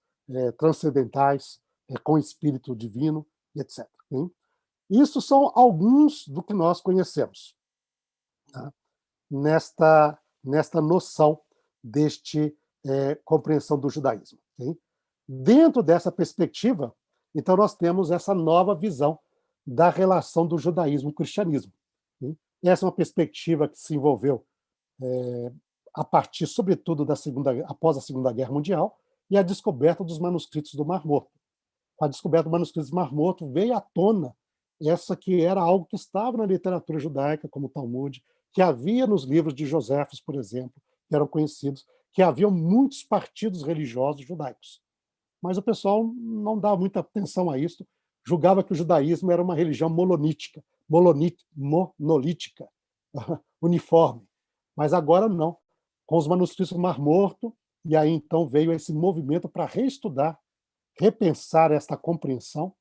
transcendentais, com o Espírito Divino, etc. Okay? Isso são alguns do que nós conhecemos, tá? nesta noção deste compreensão do judaísmo. Okay? Dentro dessa perspectiva, então, nós temos essa nova visão da relação do judaísmo e cristianismo. Okay? Essa é uma perspectiva que se envolveu a partir, sobretudo, após a Segunda Guerra Mundial e a descoberta dos manuscritos do Mar Morto. Com a descoberta dos manuscritos do Mar Morto, veio à tona essa que era algo que estava na literatura judaica, como o Talmud, que havia nos livros de Joséfos, por exemplo, que eram conhecidos, que haviam muitos partidos religiosos judaicos. Mas o pessoal não dava muita atenção a isso, julgava que o judaísmo era uma religião monolítica, uniforme. Mas agora não. Com os manuscritos do Mar Morto, e aí então veio esse movimento para reestudar, repensar esta compreensão.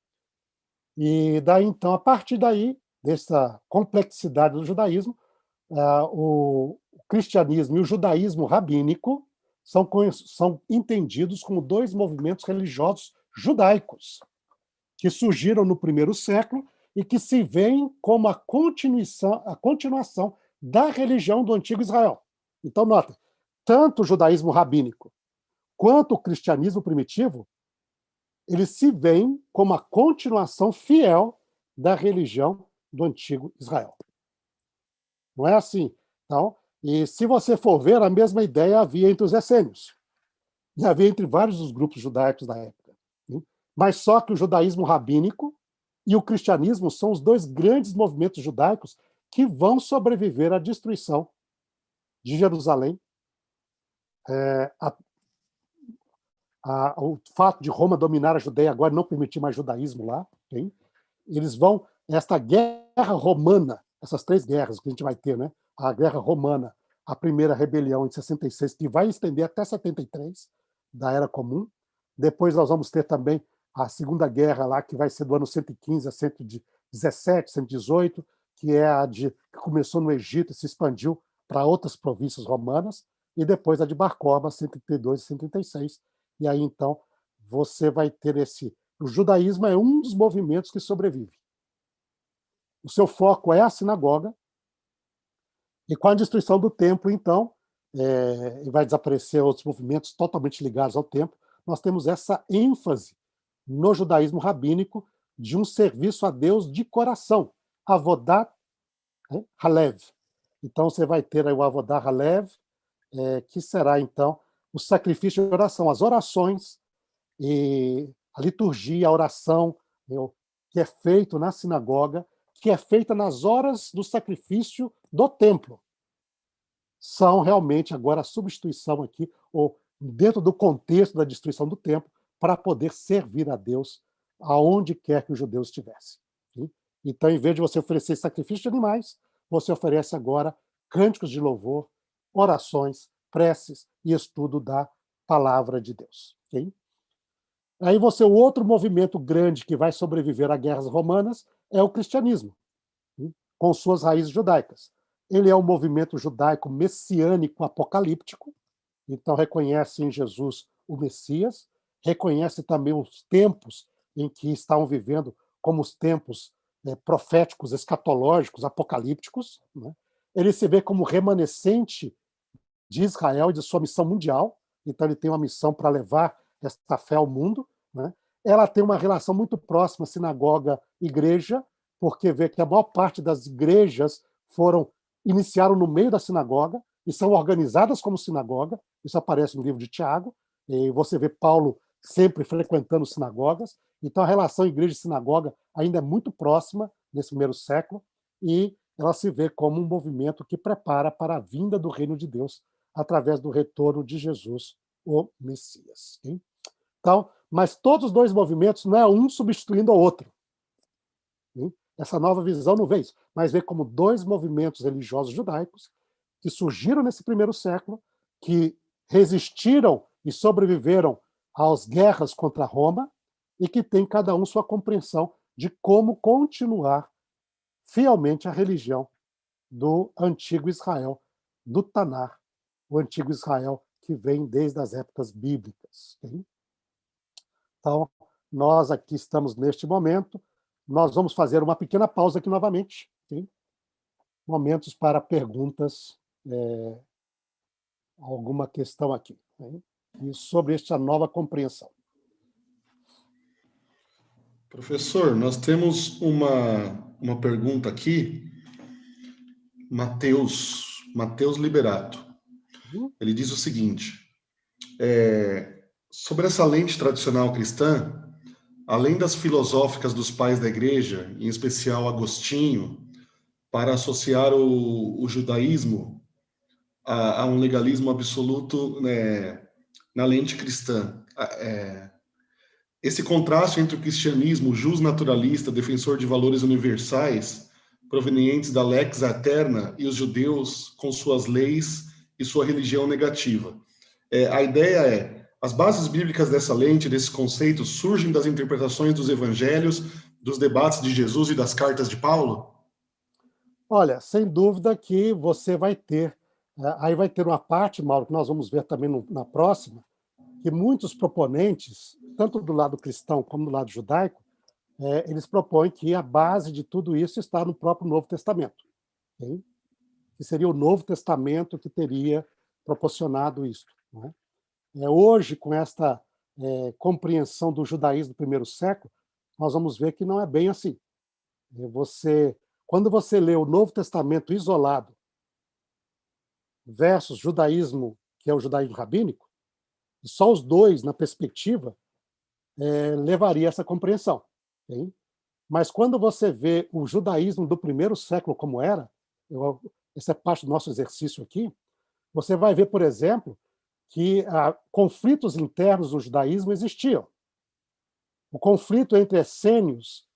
E daí então, a partir daí, dessa complexidade do judaísmo, o cristianismo e o judaísmo rabínico são entendidos como dois movimentos religiosos judaicos que surgiram no primeiro século e que se veem como a continuação da religião do antigo Israel. Então, notem, tanto o judaísmo rabínico quanto o cristianismo primitivo, eles se veem como a continuação fiel da religião do antigo Israel. Não é assim? Então, e se você for ver, a mesma ideia havia entre os essênios. E havia entre vários dos grupos judaicos da época. Mas só que o judaísmo rabínico e o cristianismo são os dois grandes movimentos judaicos que vão sobreviver à destruição de Jerusalém. O fato de Roma dominar a Judeia agora não permitir mais judaísmo lá. Okay? Eles vão... Esta guerra romana, essas três guerras que a gente vai ter, né? A guerra romana, a primeira rebelião em 66, que vai estender até 73, da Era Comum. Depois nós vamos ter também a Segunda Guerra lá, que vai ser do ano 115 a 117, 118, que é a que começou no Egito e se expandiu para outras províncias romanas, e depois a de Bar Kokhba, 132 e 136. E aí, então, você vai ter o judaísmo é um dos movimentos que sobrevive. O seu foco é a sinagoga, e com a destruição do templo, então, vai desaparecer outros movimentos totalmente ligados ao templo. Nós temos essa ênfase no judaísmo rabínico de um serviço a Deus de coração, Avodat Halev. Então, você vai ter aí o Avodat Halev, que será, então, o sacrifício de oração, as orações, e a liturgia, a oração, que é feito na sinagoga, que é feita nas horas do sacrifício do templo. São realmente agora a substituição aqui, ou dentro do contexto da destruição do templo, para poder servir a Deus aonde quer que os judeus estivessem. Então, em vez de você oferecer sacrifício de animais, você oferece agora cânticos de louvor, orações, preces e estudo da palavra de Deus. Okay? Aí o outro movimento grande que vai sobreviver a guerras romanas é o cristianismo, com suas raízes judaicas. Ele é um movimento judaico messiânico apocalíptico, então reconhece em Jesus o Messias, reconhece também os tempos em que estavam vivendo como os tempos proféticos, escatológicos, apocalípticos. Né? Ele se vê como remanescente de Israel e de sua missão mundial, então ele tem uma missão para levar esta fé ao mundo. Né? Ela tem uma relação muito próxima sinagoga-igreja, porque vê que a maior parte das igrejas iniciaram no meio da sinagoga e são organizadas como sinagoga. Isso aparece no livro de Tiago, e você vê Paulo sempre frequentando sinagogas. Então a relação igreja e sinagoga ainda é muito próxima nesse primeiro século, e ela se vê como um movimento que prepara para a vinda do reino de Deus através do retorno de Jesus, o Messias. Hein? Então, mas todos os dois movimentos não é um substituindo o outro. Hein? Essa nova visão não vê isso, mas vê como dois movimentos religiosos judaicos que surgiram nesse primeiro século, que resistiram e sobreviveram às guerras contra Roma e que têm cada um sua compreensão de como continuar fielmente a religião do antigo Israel, do Tanar, o antigo Israel que vem desde as épocas bíblicas. Okay? Então, nós aqui estamos neste momento, nós vamos fazer uma pequena pausa aqui novamente, okay? Momentos para perguntas, alguma questão aqui, okay? E sobre esta nova compreensão. Professor, nós temos uma pergunta aqui, Mateus Liberato. Ele diz o seguinte, sobre essa lente tradicional cristã, além das filosóficas dos pais da igreja, em especial Agostinho, para associar o judaísmo a um legalismo absoluto, né, na lente cristã. Esse contraste entre o cristianismo justnaturalista, defensor de valores universais, provenientes da lex aeterna, e os judeus com suas leis e sua religião negativa. A ideia é, as bases bíblicas dessa lente, desses conceitos, surgem das interpretações dos evangelhos, dos debates de Jesus e das cartas de Paulo? Olha, sem dúvida que você vai ter, aí vai ter uma parte, Mauro, que nós vamos ver também na próxima, que muitos proponentes, tanto do lado cristão como do lado judaico, eles propõem que a base de tudo isso está no próprio Novo Testamento. Okay? Que seria o Novo Testamento que teria proporcionado isso. Né? Hoje, com esta compreensão do judaísmo do primeiro século, nós vamos ver que não é bem assim. Quando você lê o Novo Testamento isolado versus judaísmo, que é o judaísmo rabínico, e só os dois, na perspectiva, levaria a essa compreensão. Okay? Mas quando você vê o judaísmo do primeiro século como era, essa é parte do nosso exercício aqui, você vai ver, por exemplo, que conflitos internos do judaísmo existiam. O conflito entre essênios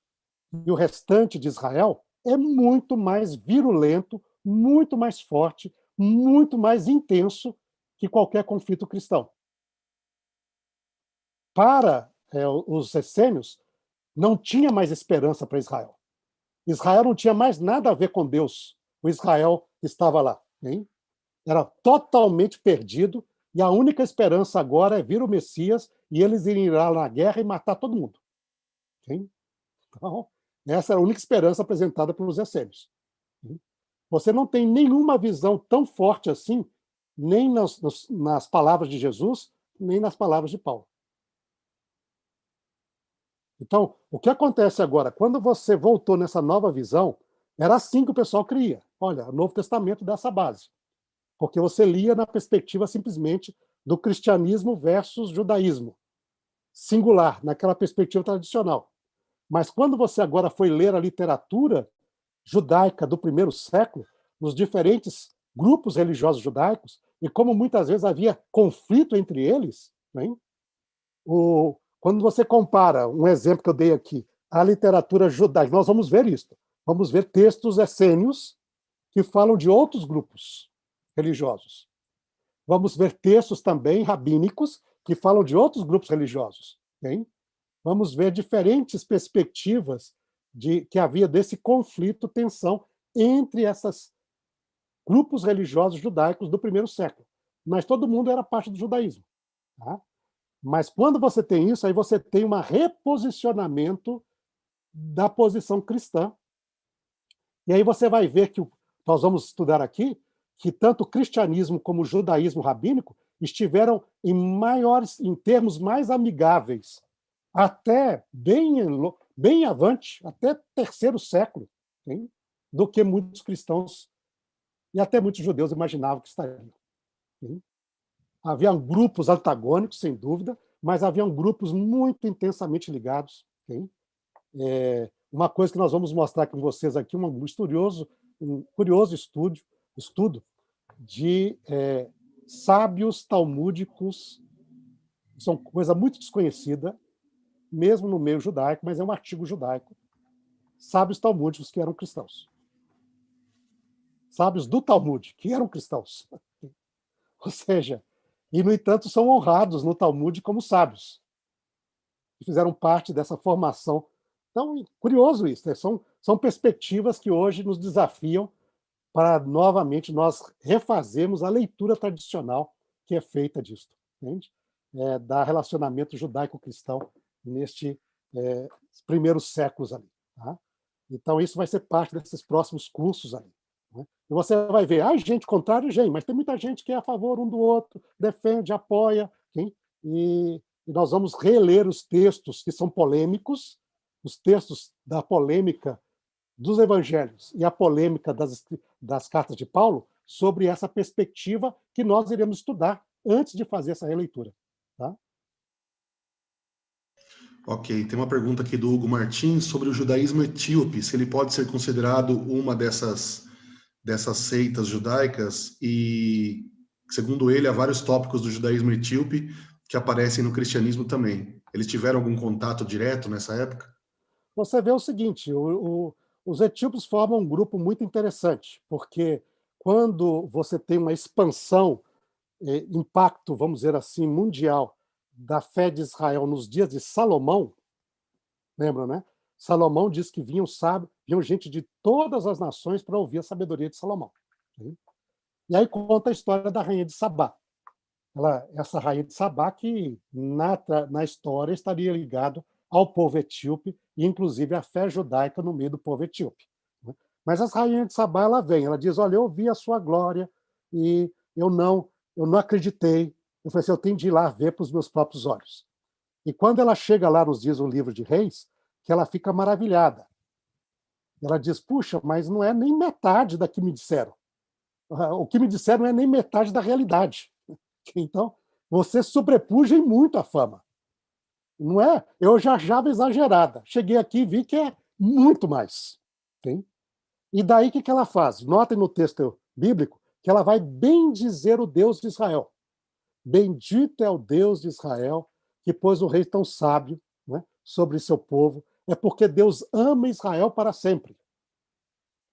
e o restante de Israel é muito mais virulento, muito mais forte, muito mais intenso que qualquer conflito cristão. Para os essênios, não tinha mais esperança para Israel. Israel não tinha mais nada a ver com Deus. O Israel estava lá. Hein? Era totalmente perdido, e a única esperança agora é vir o Messias e eles irem lá na guerra e matar todo mundo. Okay? Então, essa é a única esperança apresentada pelos essênios. Você não tem nenhuma visão tão forte assim, nem nas palavras de Jesus, nem nas palavras de Paulo. Então, o que acontece agora? Quando você voltou nessa nova visão, era assim que o pessoal cria. Olha, o Novo Testamento dá essa base. Porque você lia na perspectiva simplesmente do cristianismo versus judaísmo. Singular, naquela perspectiva tradicional. Mas quando você agora foi ler a literatura judaica do primeiro século, nos diferentes grupos religiosos judaicos, e como muitas vezes havia conflito entre eles, né? Quando você compara, um exemplo que eu dei aqui, a literatura judaica. Nós vamos ver isso. Vamos ver textos essênios que falam de outros grupos religiosos. Vamos ver textos também rabínicos que falam de outros grupos religiosos. Okay? Vamos ver diferentes perspectivas que havia desse conflito, tensão entre esses grupos religiosos judaicos do primeiro século. Mas todo mundo era parte do judaísmo. Tá? Mas quando você tem isso, aí você tem um reposicionamento da posição cristã. E aí você vai ver que nós vamos estudar aqui que tanto o cristianismo como o judaísmo rabínico estiveram em termos mais amigáveis até bem avante, até terceiro século, hein, do que muitos cristãos e até muitos judeus imaginavam que estariam. Hein. Haviam grupos antagônicos, sem dúvida, mas haviam grupos muito intensamente ligados. Hein. Uma coisa que nós vamos mostrar com vocês aqui, um curioso estudo de sábios talmúdicos, são coisa muito desconhecida, mesmo no meio judaico, mas é um artigo judaico, sábios talmúdicos que eram cristãos. Sábios do Talmud, que eram cristãos. Ou seja, e, no entanto, são honrados no Talmud como sábios, que fizeram parte dessa formação. Então, curioso isso, né? São perspectivas que hoje nos desafiam para, novamente, nós refazermos a leitura tradicional que é feita disso, entende? Da relacionamento judaico-cristão nestes primeiros séculos ali. Tá? Então, isso vai ser parte desses próximos cursos ali. Né? E você vai ver, gente contrária, gente, mas tem muita gente que é a favor um do outro, defende, apoia. Okay? E nós vamos reler os textos que são polêmicos, os textos da polêmica dos evangelhos e a polêmica das cartas de Paulo sobre essa perspectiva que nós iremos estudar antes de fazer essa releitura. Tá? Ok, tem uma pergunta aqui do Hugo Martins sobre o judaísmo etíope, se ele pode ser considerado uma dessas seitas judaicas, e, segundo ele, há vários tópicos do judaísmo etíope que aparecem no cristianismo também. Eles tiveram algum contato direto nessa época? Você vê o seguinte, os etíopes formam um grupo muito interessante, porque quando você tem uma expansão, impacto, vamos dizer assim, mundial da fé de Israel nos dias de Salomão, lembra, né? Salomão diz que vinham gente de todas as nações para ouvir a sabedoria de Salomão. E aí conta a história da rainha de Sabá. Essa rainha de Sabá que na história estaria ligado ao povo etíope e, inclusive, à fé judaica no meio do povo etíope. Mas a rainha de Sabá, ela diz, olha, eu vi a sua glória e eu não acreditei. Eu falei assim, eu tenho de ir lá ver para os meus próprios olhos. E quando ela chega lá, nos diz o livro de Reis, que ela fica maravilhada. Ela diz, puxa, mas não é nem metade da que me disseram. O que me disseram não é nem metade da realidade. Então, você sobrepuja muito a fama. Não é? Eu já achava exagerada. Cheguei aqui e vi que é muito mais. Okay? E daí o que ela faz? Notem no texto bíblico que ela vai bendizer o Deus de Israel. Bendito é o Deus de Israel, que pôs o rei tão sábio, né, sobre seu povo. É porque Deus ama Israel para sempre.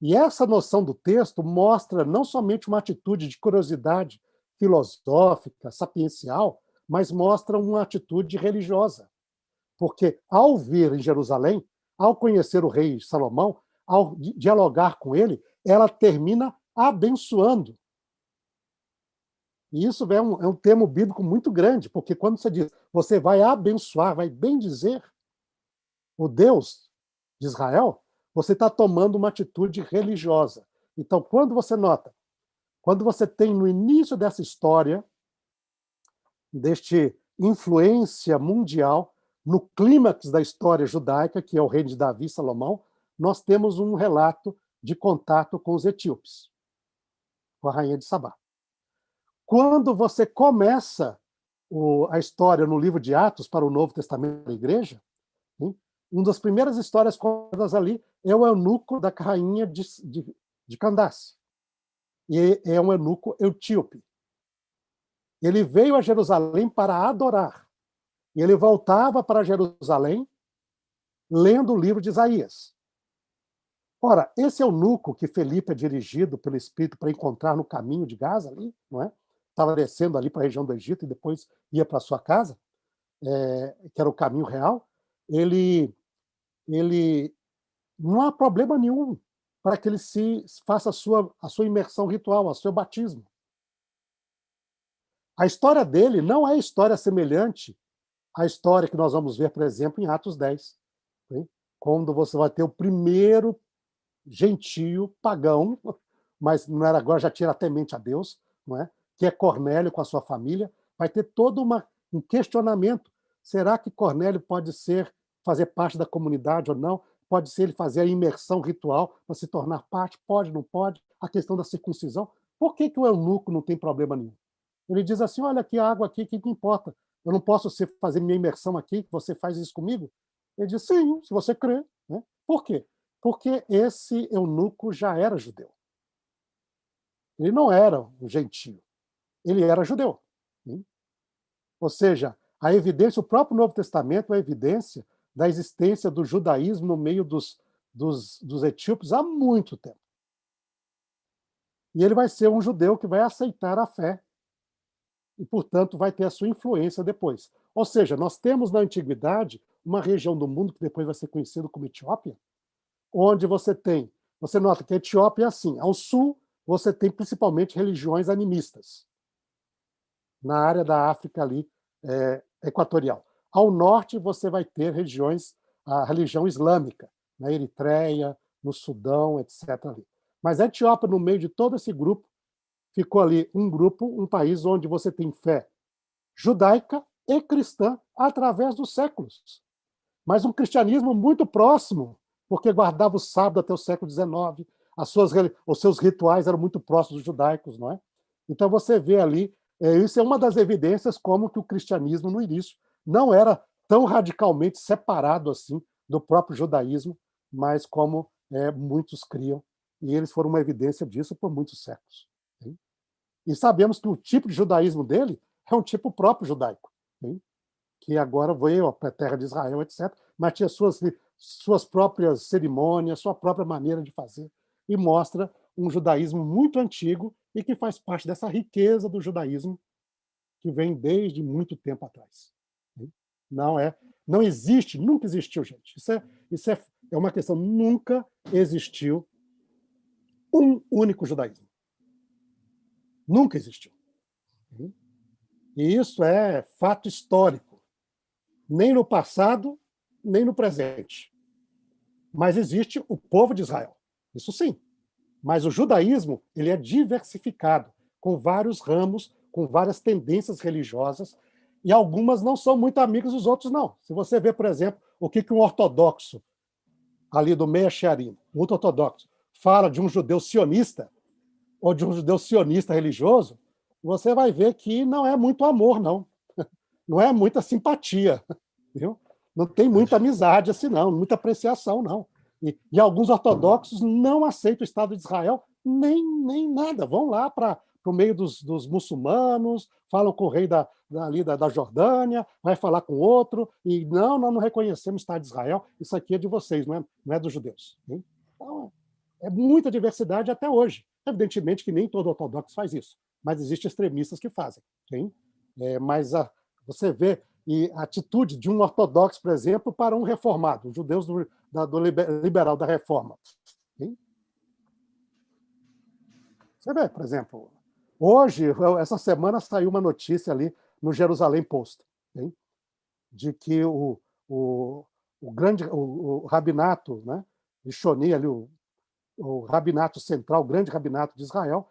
E essa noção do texto mostra não somente uma atitude de curiosidade filosófica, sapiencial, mas mostra uma atitude religiosa. Porque ao vir em Jerusalém, ao conhecer o rei Salomão, ao dialogar com ele, ela termina abençoando. E isso é um termo bíblico muito grande, porque quando você diz, você vai abençoar, vai bendizer o Deus de Israel, você está tomando uma atitude religiosa. Então, quando você tem no início dessa história, deste influência mundial, no clímax da história judaica, que é o reino de Davi e Salomão, nós temos um relato de contato com os etíopes, com a rainha de Sabá. Quando você começa a história no livro de Atos para o Novo Testamento da Igreja, uma das primeiras histórias contadas ali é o eunuco da rainha de Candace. E é um eunuco etíope. Ele veio a Jerusalém para adorar. E ele voltava para Jerusalém lendo o livro de Isaías. Ora, esse eunuco que Felipe é dirigido pelo Espírito para encontrar no caminho de Gaza, ali, não é? Estava descendo ali para a região do Egito e depois ia para a sua casa, que era o caminho real, ele não há problema nenhum para que ele se faça a sua imersão ritual, o seu batismo. A história dele não é história semelhante à história que nós vamos ver, por exemplo, em Atos 10, né? Quando você vai ter o primeiro gentio pagão, mas não era agora, já tinha temente a Deus, não é? Que é Cornélio com a sua família, vai ter todo um questionamento. Será que Cornélio pode fazer parte da comunidade ou não? Pode ser ele fazer a imersão ritual para se tornar parte? Pode, não pode? A questão da circuncisão. Por que o eunuco não tem problema nenhum? Ele diz assim, olha aqui a água aqui, o que importa? Eu não posso fazer minha imersão aqui, você faz isso comigo? Ele diz, sim, se você crê. Né? Por quê? Porque esse eunuco já era judeu. Ele não era um gentio. Ele era judeu. Né? Ou seja, a evidência, o próprio Novo Testamento é a evidência da existência do judaísmo no meio dos etíopes há muito tempo. E ele vai ser um judeu que vai aceitar a fé e, portanto, vai ter a sua influência depois. Ou seja, nós temos na antiguidade uma região do mundo que depois vai ser conhecida como Etiópia, onde você nota que a Etiópia é assim, ao sul você tem principalmente religiões animistas, na área da África ali, equatorial. Ao norte você vai ter a religião islâmica, na Eritreia, no Sudão, etc. Ali. Mas a Etiópia, no meio de todo esse grupo, ficou ali um país onde você tem fé judaica e cristã através dos séculos. Mas um cristianismo muito próximo, porque guardava o sábado até o século XIX, os seus rituais eram muito próximos dos judaicos, não é? Então você vê ali, isso é uma das evidências como que o cristianismo no início não era tão radicalmente separado assim do próprio judaísmo, mas como muitos criam, e eles foram uma evidência disso por muitos séculos. Hein? E sabemos que o tipo de judaísmo dele é um tipo próprio judaico, hein? Que agora veio para a terra de Israel, etc., mas tinha suas próprias cerimônias, sua própria maneira de fazer, e mostra um judaísmo muito antigo e que faz parte dessa riqueza do judaísmo que vem desde muito tempo atrás. Não existe, nunca existiu, gente. Isso é uma questão, nunca existiu um único judaísmo. Nunca existiu. E isso é fato histórico. Nem no passado, nem no presente. Mas existe o povo de Israel. Isso sim. Mas o judaísmo, ele é diversificado, com vários ramos, com várias tendências religiosas, e algumas não são muito amigas dos outros, não. Se você vê, por exemplo, o que um ortodoxo, ali do Meah Shearim, muito ortodoxo, fala de um judeu sionista, ou de um judeu sionista religioso, você vai ver que não é muito amor, não. Não é muita simpatia. Viu? Não tem muita amizade assim, não, muita apreciação, não. E alguns ortodoxos não aceitam o Estado de Israel, nem nada. Vão lá para o meio dos muçulmanos, falam com o rei da Jordânia, vai falar com outro, e nós não reconhecemos o Estado de Israel, isso aqui é de vocês, não é dos judeus. Hein? Então, é muita diversidade até hoje. Evidentemente que nem todo ortodoxo faz isso, mas existem extremistas que fazem. Hein? Mas você vê a atitude de um ortodoxo, por exemplo, para um reformado, os judeus do liberal da reforma. Hein? Você vê, por exemplo, hoje, essa semana, saiu uma notícia ali no Jerusalém Post, hein? De que o rabinato, né, de Shoni, ali, o rabinato central, o grande rabinato de Israel,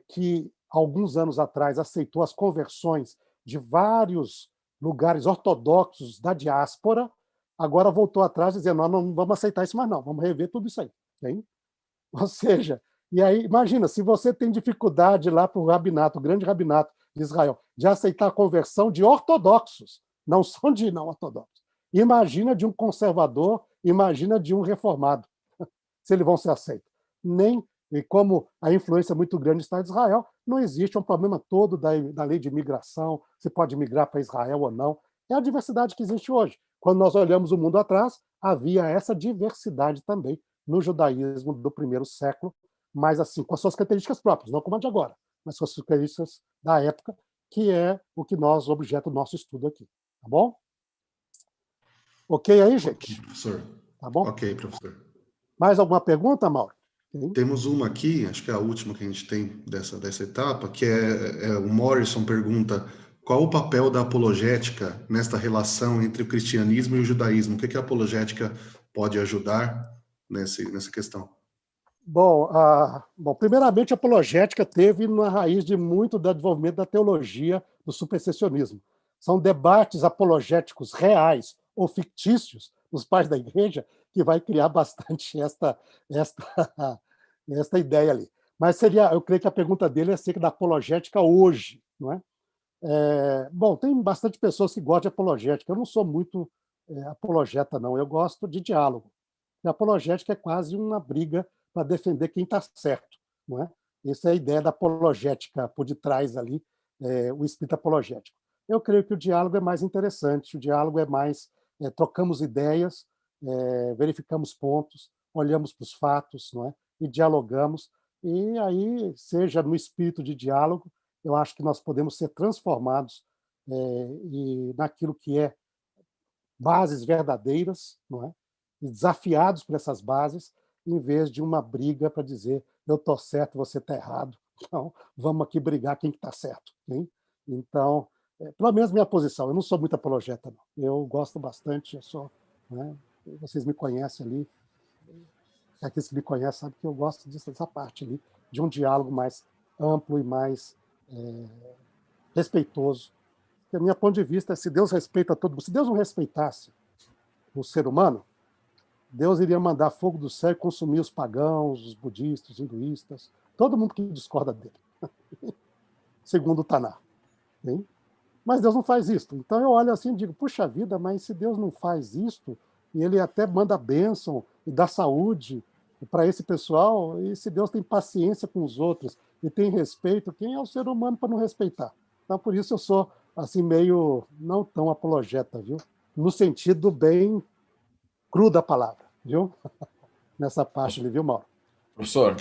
que alguns anos atrás aceitou as conversões de vários lugares ortodoxos da diáspora, agora voltou atrás dizendo, nós não vamos aceitar isso mais não, vamos rever tudo isso aí. Hein? Ou seja, e aí, imagina, se você tem dificuldade lá para o rabinato, o grande rabinato de Israel, de aceitar a conversão de ortodoxos, não são de não ortodoxos. Imagina de um conservador, imagina de um reformado, se eles vão ser aceitos. E como a influência é muito grande do Estado de Israel, não existe um problema todo da lei de imigração, se pode migrar para Israel ou não. É a diversidade que existe hoje. Quando nós olhamos o mundo atrás, havia essa diversidade também no judaísmo do primeiro século, mas assim, com as suas características próprias, não como a de agora, mas com as suas características da época, que é o que nós, objeto do nosso estudo aqui. Tá bom? Ok aí, gente? Ok, professor. Tá bom? Ok, professor. Mais alguma pergunta, Mauro? Sim. Temos uma aqui, acho que é a última que a gente tem dessa etapa, que o Morrison pergunta qual o papel da apologética nesta relação entre o cristianismo e o judaísmo? O que a apologética pode ajudar nessa questão? Bom, primeiramente, a apologética teve na raiz de muito do desenvolvimento da teologia do supersessionismo. São debates apologéticos reais ou fictícios nos pais da igreja que vai criar bastante esta ideia ali. Mas eu creio que a pergunta dele é acerca da apologética hoje, não é? Bom, tem bastante pessoas que gostam de apologética. Eu não sou muito apologeta, não. Eu gosto de diálogo. E a apologética é quase uma briga para defender quem está certo, não é? Essa é a ideia da apologética por detrás ali, o espírito apologético. Eu creio que o diálogo é mais interessante, o diálogo é mais trocamos ideias, verificamos pontos, olhamos para os fatos, não é? E dialogamos, e aí, seja no espírito de diálogo, eu acho que nós podemos ser transformados e naquilo que é bases verdadeiras, não é? E desafiados por essas bases, em vez de uma briga para dizer eu estou certo, você está errado. Então, vamos aqui brigar quem está certo. Hein? Então, pelo menos minha posição, eu não sou muito apologeta, não. Eu gosto bastante, né? Vocês me conhecem ali, aqueles que me conhecem sabem que eu gosto dessa parte ali, de um diálogo mais amplo e mais respeitoso. Porque, a minha ponto de vista, se Deus respeita todo mundo, se Deus não respeitasse o ser humano, Deus iria mandar fogo do céu e consumir os pagãos, os budistas, os hinduístas, todo mundo que discorda dele, segundo o Taná. Hein? Mas Deus não faz isso. Então eu olho assim e digo, puxa vida, mas se Deus não faz isto, e ele até manda bênção e dá saúde para esse pessoal, e se Deus tem paciência com os outros e tem respeito, quem é o ser humano para não respeitar? Então por isso eu sou assim meio não tão apologeta, viu? No sentido bem cru da palavra, viu? Nessa parte ali, viu, Mauro? Professor,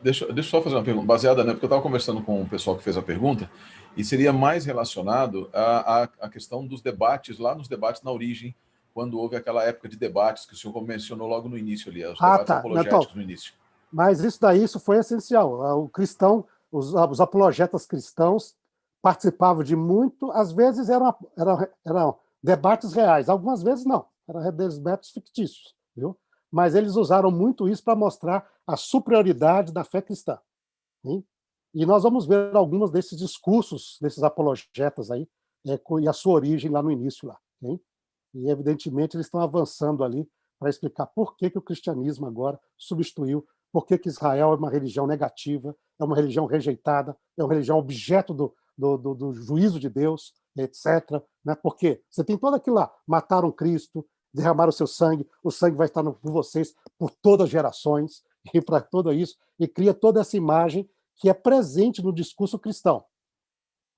deixa eu só fazer uma pergunta, baseada, né? Porque eu estava conversando com o pessoal que fez a pergunta, e seria mais relacionado à questão dos debates, lá nos debates na origem, quando houve aquela época de debates que o senhor mencionou logo no início ali, os debates apologéticos no início. Mas isso foi essencial. O cristão, os apologetas cristãos participavam de muito, às vezes eram debates reais, algumas vezes não. Eram debates fictícios, viu? Mas eles usaram muito isso para mostrar a superioridade da fé cristã. Hein? E nós vamos ver alguns desses discursos, desses apologetas aí, e a sua origem lá no início. Lá, hein? E, evidentemente, eles estão avançando ali para explicar por que o cristianismo agora substituiu, por que Israel é uma religião negativa, é uma religião rejeitada, é uma religião objeto do juízo de Deus, etc. Né? Porque você tem todo aquilo lá, mataram Cristo, derramaram o seu sangue, o sangue vai estar por vocês por todas as gerações, e para tudo isso, e cria toda essa imagem que é presente no discurso cristão.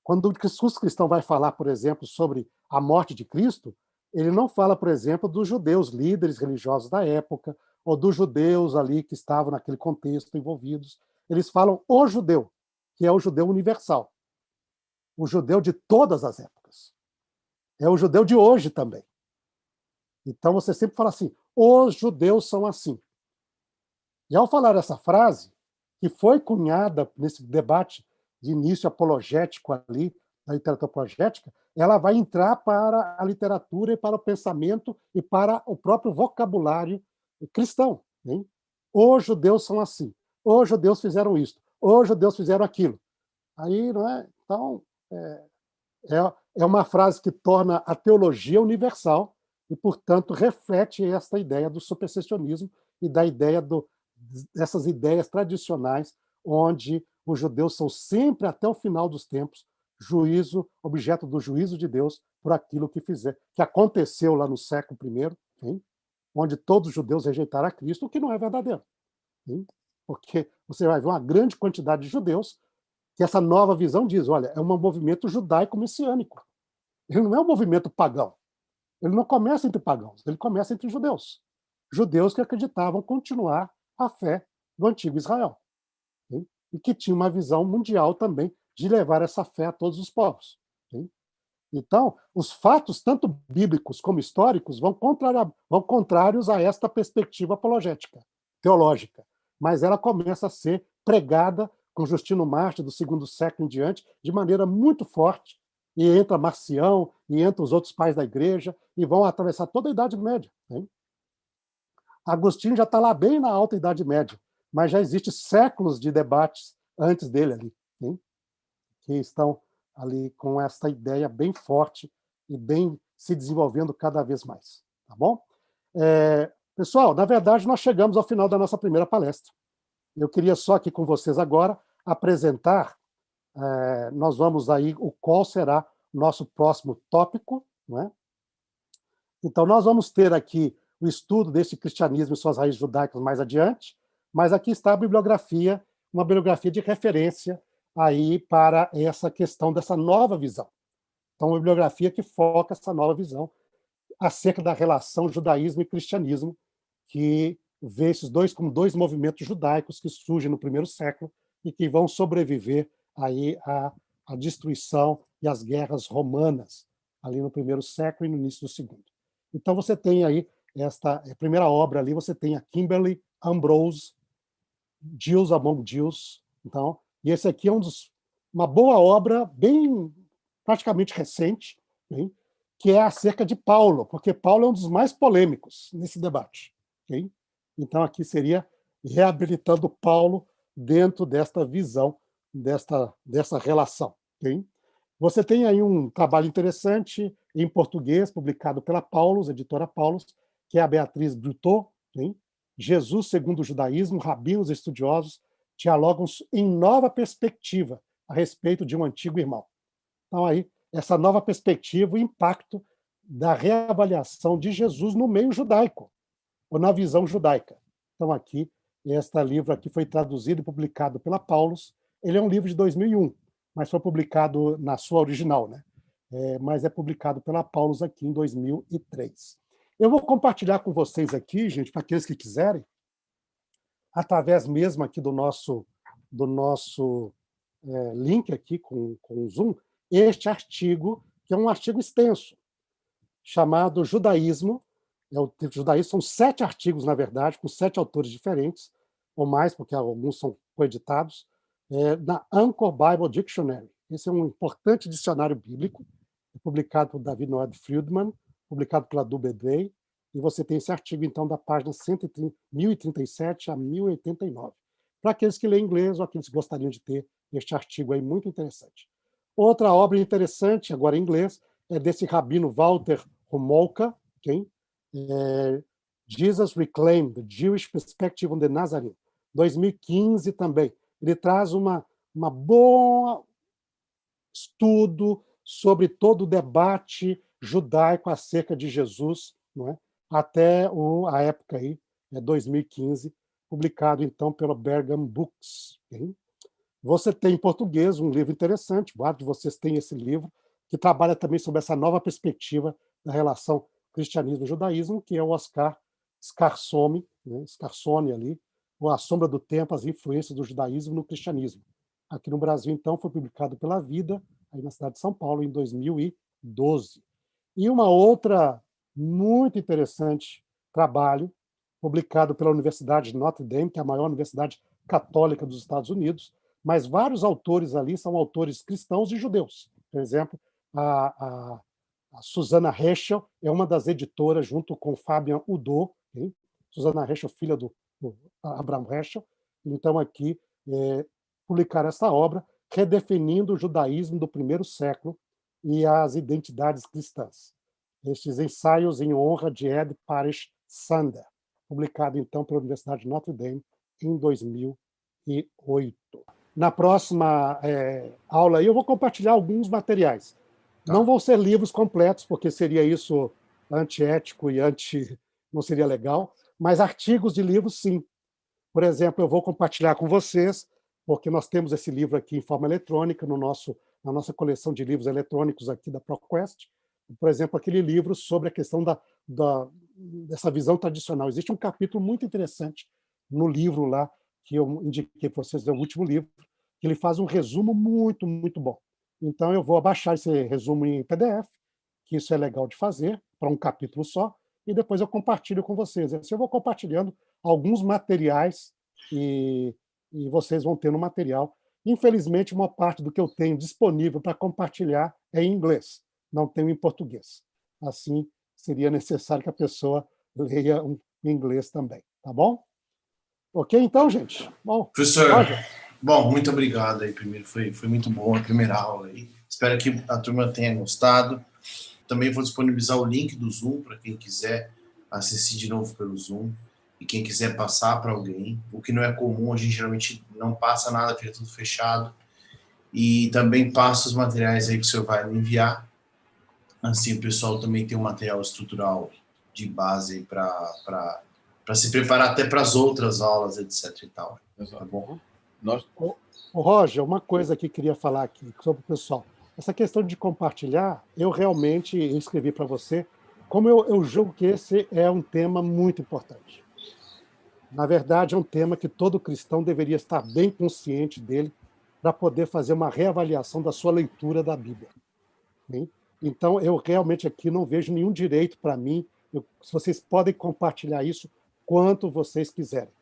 Quando o discurso cristão vai falar, por exemplo, sobre a morte de Cristo, ele não fala, por exemplo, dos judeus líderes religiosos da época, ou dos judeus ali que estavam naquele contexto envolvidos. Eles falam o judeu, que é o judeu universal. O judeu de todas as épocas. É o judeu de hoje também. Então você sempre fala assim, os judeus são assim. E ao falar essa frase, que foi cunhada nesse debate de início apologético ali, da literatura apologética, ela vai entrar para a literatura e para o pensamento e para o próprio vocabulário cristão. Hein? Os judeus são assim, os judeus fizeram isso, os judeus fizeram aquilo. Aí, não é? Então, é uma frase que torna a teologia universal e, portanto, reflete esta ideia do supersessionismo e da ideia dessas ideias tradicionais, onde os judeus são sempre, até o final dos tempos, objeto do juízo de Deus por aquilo que aconteceu lá no século I, hein? Onde todos os judeus rejeitaram a Cristo, o que não é verdadeiro. Hein? Porque você vai ver uma grande quantidade de judeus que essa nova visão diz, olha, é um movimento judaico-messiânico. Ele não é um movimento pagão. Ele não começa entre pagãos, ele começa entre judeus. Judeus que acreditavam continuar a fé do antigo Israel. Ok? E que tinha uma visão mundial também de levar essa fé a todos os povos. Ok? Então, os fatos, tanto bíblicos como históricos, vão contrários a esta perspectiva apologética, teológica. Mas ela começa a ser pregada com Justino Mártir, do segundo século em diante, de maneira muito forte, e entra Marcião, e entra os outros pais da igreja, e vão atravessar toda a Idade Média. Hein? Agostinho já está lá bem na alta Idade Média, mas já existe séculos de debates antes dele ali, hein? Que estão ali com essa ideia bem forte e bem se desenvolvendo cada vez mais. Tá bom? Pessoal, na verdade, nós chegamos ao final da nossa primeira palestra. Eu queria só aqui com vocês agora apresentar, nós vamos aí, qual será o nosso próximo tópico, não é? Então, nós vamos ter aqui o estudo desse cristianismo e suas raízes judaicas mais adiante, mas aqui está a bibliografia, uma bibliografia de referência aí para essa questão dessa nova visão. Então, uma bibliografia que foca essa nova visão acerca da relação judaísmo e cristianismo, que vê esses dois como dois movimentos judaicos que surgem no primeiro século e que vão sobreviver aí à destruição e às guerras romanas, ali no primeiro século e no início do segundo. Então, você tem aí esta primeira obra ali, você tem a Kimberly Ambrose, Jews Among Jews. Então, e esse aqui é uma boa obra, bem praticamente recente, hein, que é acerca de Paulo, porque Paulo é um dos mais polêmicos nesse debate. Okay? Então, aqui seria reabilitando Paulo dentro desta visão, dessa relação. Okay? Você tem aí um trabalho interessante em português, publicado pela Paulus, editora Paulus, que é a Beatriz Brutot, okay? Jesus segundo o judaísmo, rabinos e estudiosos dialogam em nova perspectiva a respeito de um antigo irmão. Então, aí, essa nova perspectiva, o impacto da reavaliação de Jesus no meio judaico, ou na visão judaica. Então, aqui, este livro aqui foi traduzido e publicado pela Paulus. Ele é um livro de 2001, mas foi publicado na sua original, né? Mas é publicado pela Paulus aqui em 2003. Eu vou compartilhar com vocês aqui, gente, para aqueles que quiserem, através mesmo aqui do nosso link aqui com o Zoom, este artigo, que é um artigo extenso, chamado Judaísmo. O Judaísmo são 7 artigos, na verdade, com 7 autores diferentes, ou mais, porque alguns são coeditados, na Anchor Bible Dictionary. Esse é um importante dicionário bíblico, publicado por David Noed Friedman, publicado pela Doubleday, e você tem esse artigo, então, da página 1037 a 1089. Para aqueles que lêem inglês ou aqueles que gostariam de ter este artigo aí, muito interessante. Outra obra interessante, agora em inglês, é desse rabino Walter Homolka, okay? Jesus Reclaimed, The Jewish Perspective on the Nazarene, 2015 também. Ele traz uma boa estudo sobre todo o debate judaico acerca de Jesus, não é? Até a época aí, 2015, publicado então pela Bergham Books. Okay? Você tem em português um livro interessante, vários de vocês têm esse livro, que trabalha também sobre essa nova perspectiva da relação cristianismo e judaísmo, que é o Oscar Scarsone, né? Scarsone ali, ou A Sombra do Tempo, as influências do judaísmo no cristianismo. Aqui no Brasil, então, foi publicado pela Vida, aí na cidade de São Paulo, em 2012. E uma outra muito interessante trabalho, publicado pela Universidade de Notre Dame, que é a maior universidade católica dos Estados Unidos, mas vários autores ali são autores cristãos e judeus. Por exemplo, a Susana Heschel é uma das editoras, junto com Fabian Udo, okay? Susana Heschel, filha do Abraham Heschel. Então, aqui, publicaram essa obra, redefinindo o judaísmo do primeiro século e as identidades cristãs. Estes ensaios em honra de Ed Parish Sander, publicado, então, pela Universidade de Notre Dame em 2008. Na próxima aula, eu vou compartilhar alguns materiais. Tá. Não vão ser livros completos, porque seria isso antiético e não seria legal, mas artigos de livros, sim. Por exemplo, eu vou compartilhar com vocês, porque nós temos esse livro aqui em forma eletrônica na nossa coleção de livros eletrônicos aqui da ProQuest. por exemplo, aquele livro sobre a questão dessa visão tradicional. Existe um capítulo muito interessante no livro lá, que eu indiquei para vocês, é o último livro, que ele faz um resumo muito, muito bom. Então, eu vou baixar esse resumo em PDF, que isso é legal de fazer, para um capítulo só, e depois eu compartilho com vocês. Assim, eu vou compartilhando alguns materiais e vocês vão ter no material. Infelizmente, uma parte do que eu tenho disponível para compartilhar é em inglês, não tenho em português. Assim, seria necessário que a pessoa leia em inglês também, tá bom? Ok, então, gente? Bom, Professor, Roger. Bom, muito obrigado aí primeiro, foi muito bom a primeira aula aí. Espero que a turma tenha gostado. Também vou disponibilizar o link do Zoom para quem quiser assistir de novo pelo Zoom e quem quiser passar para alguém. O que não é comum, a gente geralmente não passa nada, fica tudo fechado. E também passa os materiais aí que o senhor vai me enviar. Assim, o pessoal também tem um material estrutural de base para se preparar até para as outras aulas, etc. e tal. Tá bom? Ô, Roger, uma coisa que queria falar aqui sobre o pessoal. Essa questão de compartilhar, eu realmente escrevi para você, como eu julgo que esse é um tema muito importante. Na verdade, é um tema que todo cristão deveria estar bem consciente dele para poder fazer uma reavaliação da sua leitura da Bíblia. Hein? Então, eu realmente aqui não vejo nenhum direito para mim. Vocês podem compartilhar isso quanto vocês quiserem,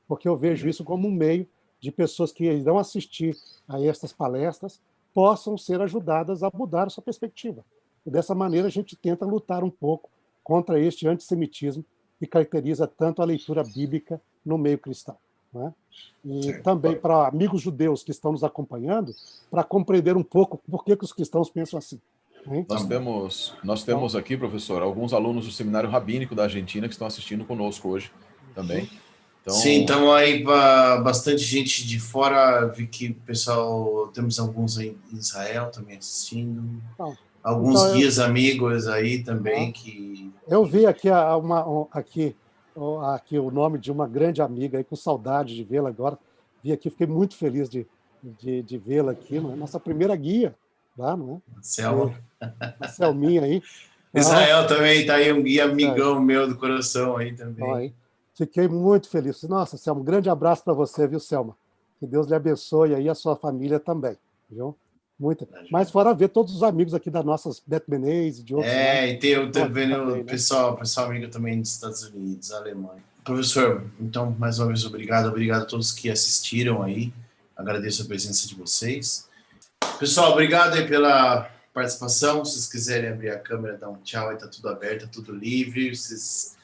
porque eu vejo isso como um meio de pessoas que irão assistir a estas palestras possam ser ajudadas a mudar a sua perspectiva. E dessa maneira a gente tenta lutar um pouco contra este antissemitismo que caracteriza tanto a leitura bíblica no meio cristão. Né? E também para amigos judeus que estão nos acompanhando, para compreender um pouco por que os cristãos pensam assim. Hein? Nós temos aqui, professor, alguns alunos do Seminário Rabínico da Argentina que estão assistindo conosco hoje também. Então... Sim, então aí bastante gente de fora, vi que o pessoal, temos alguns aí em Israel também assistindo, alguns guias amigos aí também que... Eu vi aqui, aqui o nome de uma grande amiga, aí, com saudade de vê-la agora, vi aqui, fiquei muito feliz de vê-la aqui, não é? Nossa primeira guia, lá, não é? Selma. A Selminha aí. Israel também está aí, um guia amigão meu do coração aí também. Aí. Fiquei muito feliz. Nossa, Selma, um grande abraço para você, viu, Selma? Que Deus lhe abençoe aí a sua família também, viu? Muito. Mas fora ver todos os amigos aqui das nossas Betmenês e de outros. E tem o pessoal amigo também dos Estados Unidos, Alemanha. Professor, então, mais uma vez, obrigado a todos que assistiram aí. Agradeço a presença de vocês. Pessoal, obrigado aí pela participação. Se vocês quiserem abrir a câmera, dar um tchau, aí tá tudo aberto, tá tudo livre. Vocês